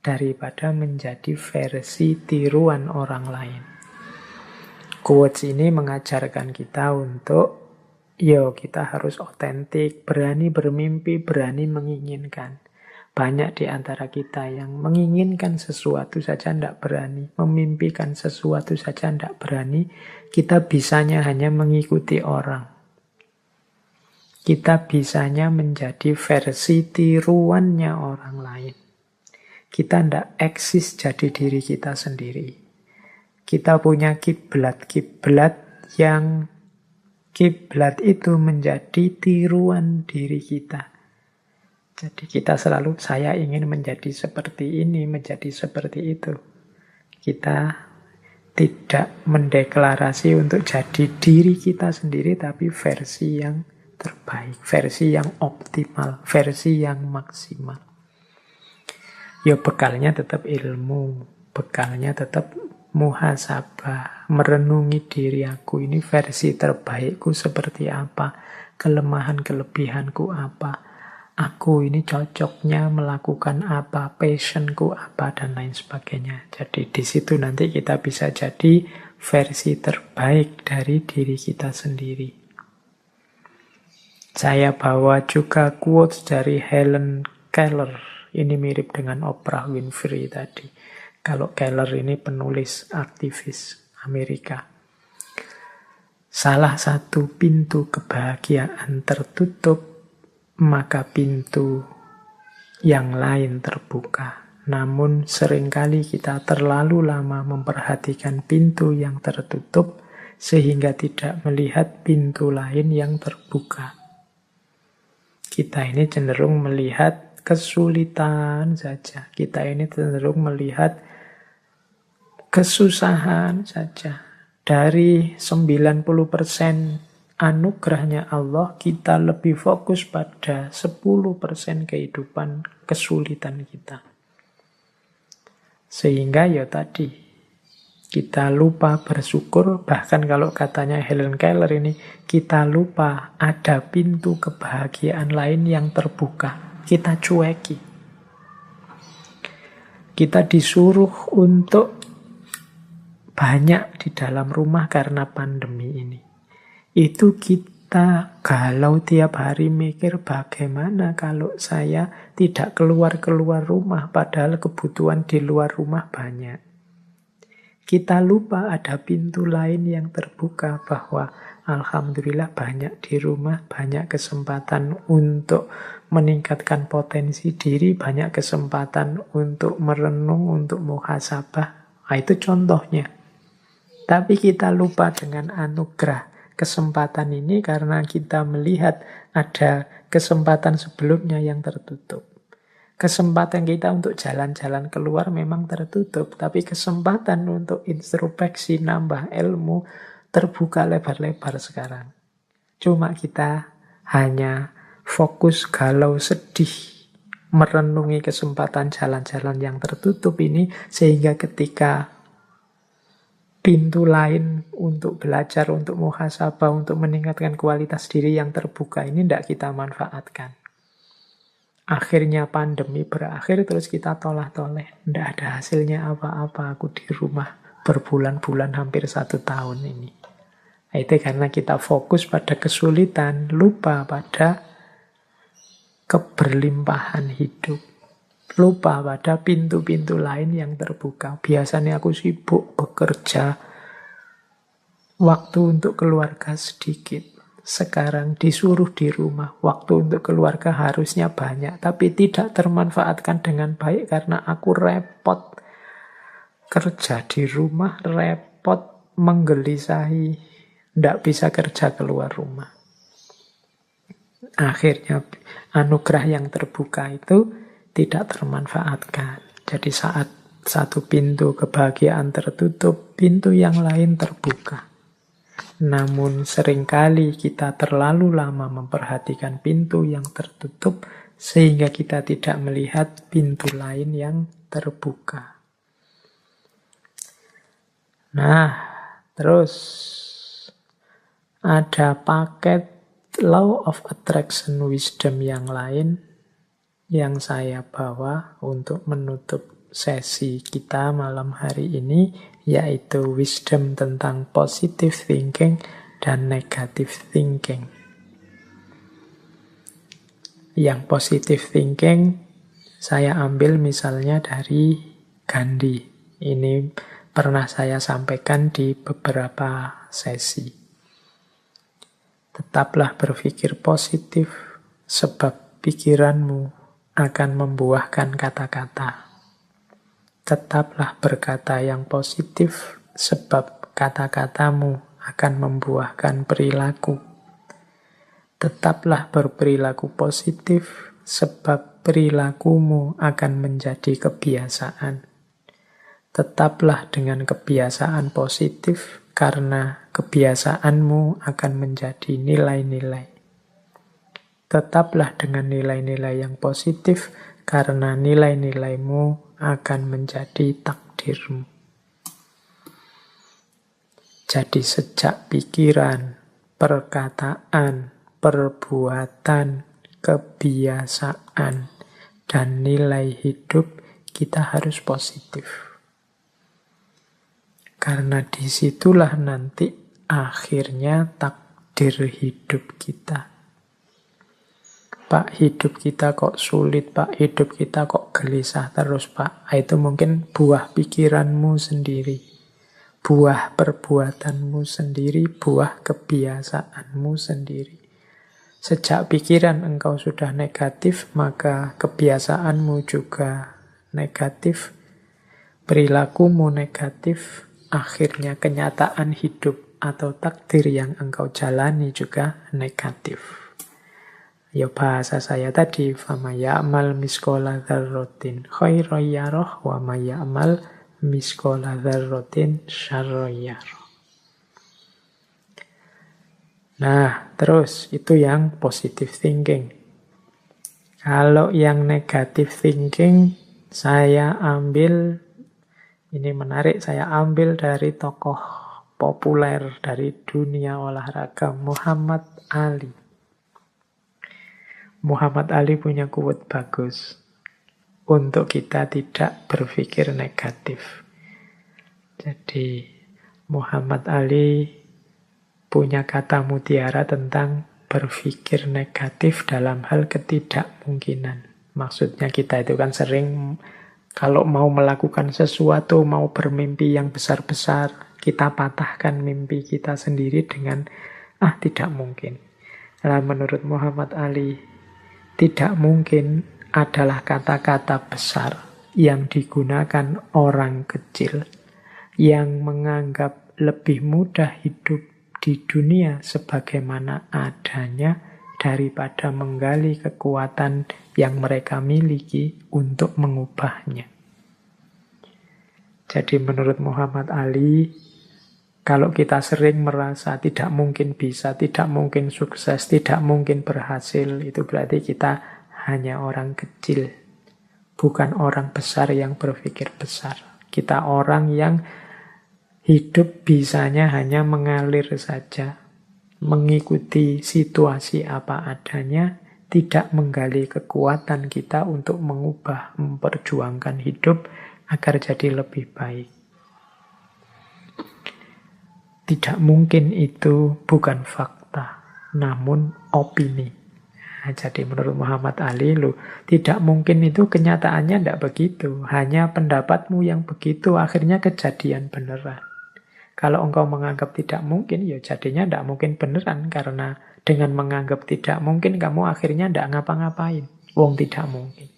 daripada menjadi versi tiruan orang lain. Quotes ini mengajarkan kita untuk kita harus otentik, berani bermimpi, berani menginginkan. Banyak di antara kita yang menginginkan sesuatu saja tidak berani, memimpikan sesuatu saja tidak berani. Kita bisanya hanya mengikuti orang. Kita bisanya menjadi versi tiruannya orang lain. Kita tidak eksis jadi diri kita sendiri. Kita punya kiblat yang kiblat itu menjadi tiruan diri kita. Jadi kita selalu, saya ingin menjadi seperti ini, menjadi seperti itu. Kita tidak mendeklarasi untuk jadi diri kita sendiri, tapi versi yang terbaik, versi yang optimal, versi yang maksimal. Ya bekalnya tetap ilmu, bekalnya tetap muhasabah, merenungi diri aku ini versi terbaikku seperti apa, kelemahan kelebihanku apa, aku ini cocoknya melakukan apa, passionku apa, dan lain sebagainya. Jadi di situ nanti kita bisa jadi versi terbaik dari diri kita sendiri. Saya bawa juga quotes dari Helen Keller. Ini mirip dengan Oprah Winfrey tadi. Kalau Keller ini penulis aktivis Amerika. Salah satu pintu kebahagiaan tertutup, maka pintu yang lain terbuka. Namun seringkali kita terlalu lama memperhatikan pintu yang tertutup sehingga tidak melihat pintu lain yang terbuka. Kita ini cenderung melihat kesulitan saja. Kita ini cenderung melihat kesusahan saja. Dari 90% anugerahnya Allah, kita lebih fokus pada 10% kehidupan kesulitan kita. Sehingga ya tadi, kita lupa bersyukur, bahkan kalau katanya Helen Keller ini, kita lupa ada pintu kebahagiaan lain yang terbuka. Kita cueki. Kita disuruh untuk banyak di dalam rumah karena pandemi ini. Itu kita galau tiap hari mikir bagaimana kalau saya tidak keluar-keluar rumah padahal kebutuhan di luar rumah banyak. Kita lupa ada pintu lain yang terbuka bahwa alhamdulillah banyak di rumah, banyak kesempatan untuk meningkatkan potensi diri, banyak kesempatan untuk merenung, untuk muhasabah. Nah, itu contohnya. Tapi kita lupa dengan anugerah kesempatan ini karena kita melihat ada kesempatan sebelumnya yang tertutup. Kesempatan kita untuk jalan-jalan keluar memang tertutup, tapi kesempatan untuk introspeksi, nambah ilmu, terbuka lebar-lebar sekarang. Cuma kita hanya fokus galau sedih, merenungi kesempatan jalan-jalan yang tertutup ini, sehingga ketika pintu lain untuk belajar, untuk muhasabah, untuk meningkatkan kualitas diri yang terbuka ini tidak kita manfaatkan. Akhirnya pandemi berakhir, terus kita tolah-toleh. Tidak ada hasilnya apa-apa, aku di rumah berbulan-bulan, hampir 1 tahun ini. Nah, itu karena kita fokus pada kesulitan, lupa pada keberlimpahan hidup. Lupa pada pintu-pintu lain yang terbuka. Biasanya aku sibuk bekerja, waktu untuk keluarga sedikit. Sekarang disuruh di rumah, waktu untuk keluarga harusnya banyak, tapi tidak termanfaatkan dengan baik karena aku repot kerja di rumah, repot menggelisahi, tidak bisa kerja keluar rumah. Akhirnya anugerah yang terbuka itu tidak termanfaatkan. Jadi saat satu pintu kebahagiaan tertutup, pintu yang lain terbuka. Namun seringkali kita terlalu lama memperhatikan pintu yang tertutup sehingga kita tidak melihat pintu lain yang terbuka. Nah, terus ada paket Law of Attraction Wisdom yang lain yang saya bawa untuk menutup sesi kita malam hari ini, yaitu wisdom tentang positive thinking dan negative thinking. Yang positive thinking saya ambil misalnya dari Gandhi. Ini pernah saya sampaikan di beberapa sesi. Tetaplah berpikir positif sebab pikiranmu akan membuahkan kata-kata. Tetaplah berkata yang positif, sebab kata-katamu akan membuahkan perilaku. Tetaplah berperilaku positif, sebab perilakumu akan menjadi kebiasaan. Tetaplah dengan kebiasaan positif, karena kebiasaanmu akan menjadi nilai-nilai. Tetaplah dengan nilai-nilai yang positif, karena nilai-nilaimu akan menjadi takdirmu. Jadi sejak pikiran, perkataan, perbuatan, kebiasaan, dan nilai hidup, kita harus positif. Karena disitulah nanti akhirnya takdir hidup kita. Pak, hidup kita kok sulit, Pak. Hidup kita kok gelisah terus, Pak. Itu mungkin buah pikiranmu sendiri. Buah perbuatanmu sendiri, buah kebiasaanmu sendiri. Sejak pikiran engkau sudah negatif, maka kebiasaanmu juga negatif. Perilakumu negatif. Akhirnya kenyataan hidup atau takdir yang engkau jalani juga negatif. Ya bahasa saya tadi, fama ya'mal miskola dzarratin khairan yarah wa ma ya'mal miskola dzarratin syarran yarah. Nah, terus itu yang positive thinking. Kalau yang negative thinking, saya ambil, ini menarik, saya ambil dari tokoh populer dari dunia olahraga, Muhammad Ali. Muhammad Ali punya quote bagus untuk kita tidak berpikir negatif. Jadi Muhammad Ali punya kata mutiara tentang berpikir negatif dalam hal ketidakmungkinan. Maksudnya kita itu kan sering kalau mau melakukan sesuatu, mau bermimpi yang besar-besar, kita patahkan mimpi kita sendiri dengan tidak mungkin. Nah, menurut Muhammad Ali, tidak mungkin adalah kata-kata besar yang digunakan orang kecil yang menganggap lebih mudah hidup di dunia sebagaimana adanya daripada menggali kekuatan yang mereka miliki untuk mengubahnya. Jadi menurut Muhammad Ali, kalau kita sering merasa tidak mungkin bisa, tidak mungkin sukses, tidak mungkin berhasil, itu berarti kita hanya orang kecil, bukan orang besar yang berpikir besar. Kita orang yang hidup bisanya hanya mengalir saja, mengikuti situasi apa adanya, tidak menggali kekuatan kita untuk mengubah, memperjuangkan hidup agar jadi lebih baik. Tidak mungkin itu bukan fakta, namun opini. Nah, jadi menurut Muhammad Ali, tidak mungkin itu kenyataannya tidak begitu. Hanya pendapatmu yang begitu, akhirnya kejadian beneran. Kalau engkau menganggap tidak mungkin, ya jadinya tidak mungkin beneran. Karena dengan menganggap tidak mungkin, kamu akhirnya tidak ngapa-ngapain. Wong tidak mungkin.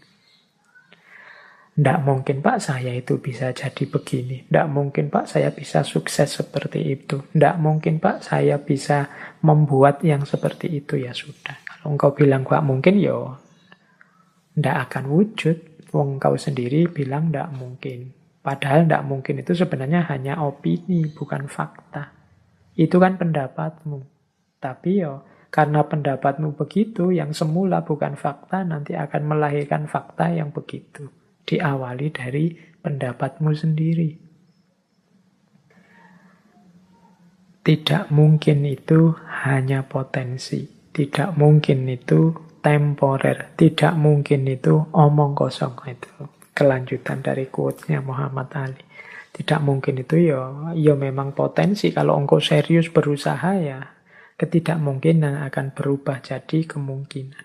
Tidak mungkin, Pak, saya itu bisa jadi begini. Tidak mungkin, Pak, saya bisa sukses seperti itu. Tidak mungkin, Pak, saya bisa membuat yang seperti itu. Ya sudah. Kalau engkau bilang tidak mungkin, ya tidak akan wujud. Wong kau sendiri bilang tidak mungkin. Padahal tidak mungkin itu sebenarnya hanya opini, bukan fakta. Itu kan pendapatmu. Tapi ya karena pendapatmu begitu, yang semula bukan fakta, nanti akan melahirkan fakta yang begitu. Diawali dari pendapatmu sendiri. Tidak mungkin itu hanya potensi. Tidak mungkin itu temporer. Tidak mungkin itu omong kosong. Itu kelanjutan dari quote-nya Muhammad Ali. Tidak mungkin itu ya memang potensi. Kalau engkau serius berusaha, ya ketidakmungkinan akan berubah jadi kemungkinan.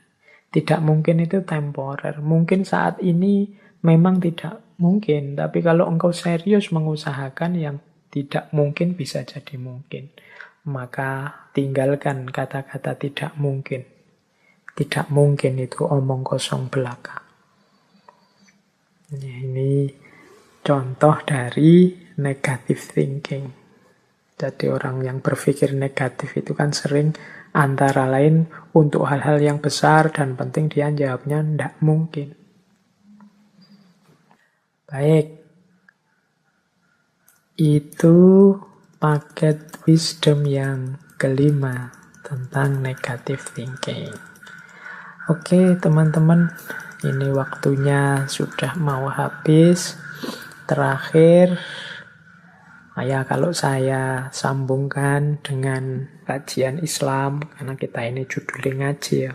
Tidak mungkin itu temporer. Mungkin saat ini memang tidak mungkin, tapi kalau engkau serius mengusahakan, yang tidak mungkin bisa jadi mungkin. Maka tinggalkan kata-kata tidak mungkin. Tidak mungkin itu omong kosong belaka. Ini contoh dari negative thinking. Jadi orang yang berpikir negatif itu kan sering antara lain untuk hal-hal yang besar dan penting dia jawabnya tidak mungkin. Baik, Itu paket wisdom yang kelima tentang negative thinking. Oke, teman-teman, ini waktunya sudah mau habis. Terakhir, ya kalau saya sambungkan dengan kajian Islam, karena kita ini judulnya ngaji ya.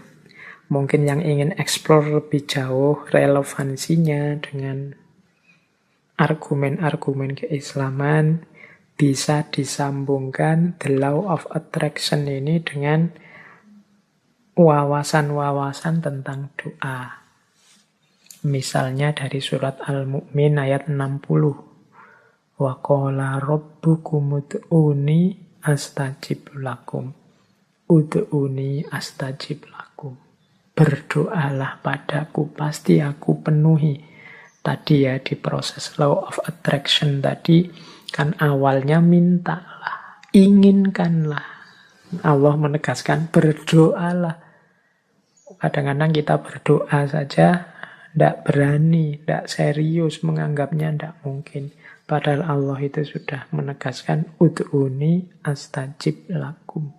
Mungkin yang ingin explore lebih jauh relevansinya dengan argumen-argumen keislaman, bisa disambungkan the law of attraction ini dengan wawasan-wawasan tentang doa. Misalnya dari surat Al-Mu'min ayat 60. Wa qala rabbukum ud'uni astajib lakum. Ud'uni astajib lakum. Berdoalah padaku, pasti aku penuhi. Tadi ya di proses law of attraction tadi, kan awalnya mintalah, inginkanlah. Allah menegaskan berdoalah. Kadang-kadang kita berdoa saja, tidak berani, tidak serius, menganggapnya tidak mungkin. Padahal Allah itu sudah menegaskan, ud'uni astajib lakum.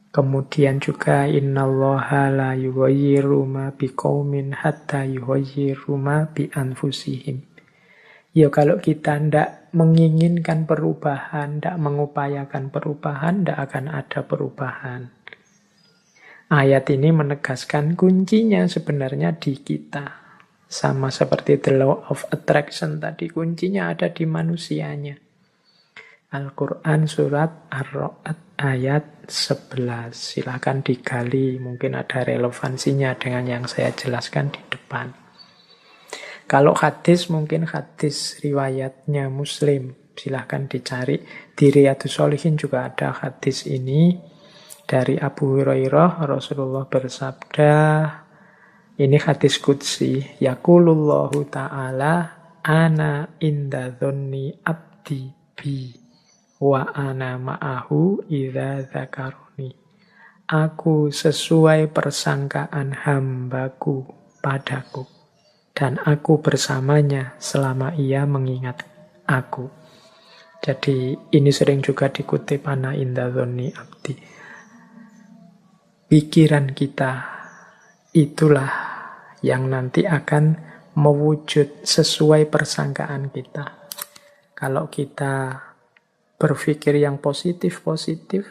Kemudian juga, innallaha la yughayyiru ma biqaumin hatta yughayyiru ma bi anfusihim. Ya kalau kita tidak menginginkan perubahan, tidak mengupayakan perubahan, tidak akan ada perubahan. Ayat ini menegaskan kuncinya sebenarnya di kita. Sama seperti the law of attraction tadi, kuncinya ada di manusianya. Al-Quran surat Ar-Ra'd ayat 11. Silakan digali, mungkin ada relevansinya dengan yang saya jelaskan di depan. Kalau hadis, mungkin hadis riwayatnya Muslim. Silahkan dicari. Di Riyadhus Shalihin juga ada hadis ini. Dari Abu Hurairah, Rasulullah bersabda, ini hadis qudsi, yaqulullahu ta'ala, ana inda dhonni abdi bi, wa ana ma'ahu idza dzakaruni. Aku sesuai persangkaan hambaku padaku, dan aku bersamanya selama ia mengingat aku. Jadi ini sering juga dikutip, ana inda dhonni abdi. Pikiran kita itulah yang nanti akan mewujud sesuai persangkaan kita. Kalau kita berpikir yang positif-positif,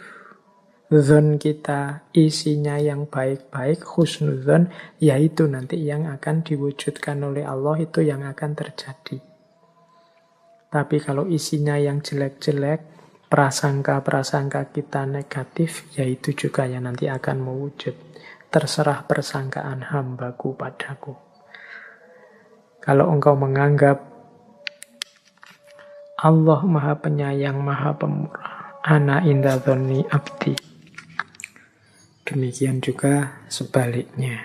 dzon kita isinya yang baik-baik, husnudzon, yaitu nanti yang akan diwujudkan oleh Allah, itu yang akan terjadi. Tapi kalau isinya yang jelek-jelek, prasangka-prasangka kita negatif, yaitu juga yang nanti akan mewujud. Terserah persangkaan hambaku padaku. Kalau engkau menganggap Allah Maha Penyayang, Maha Pemurah, ana inda dhonni abdi, demikian juga sebaliknya.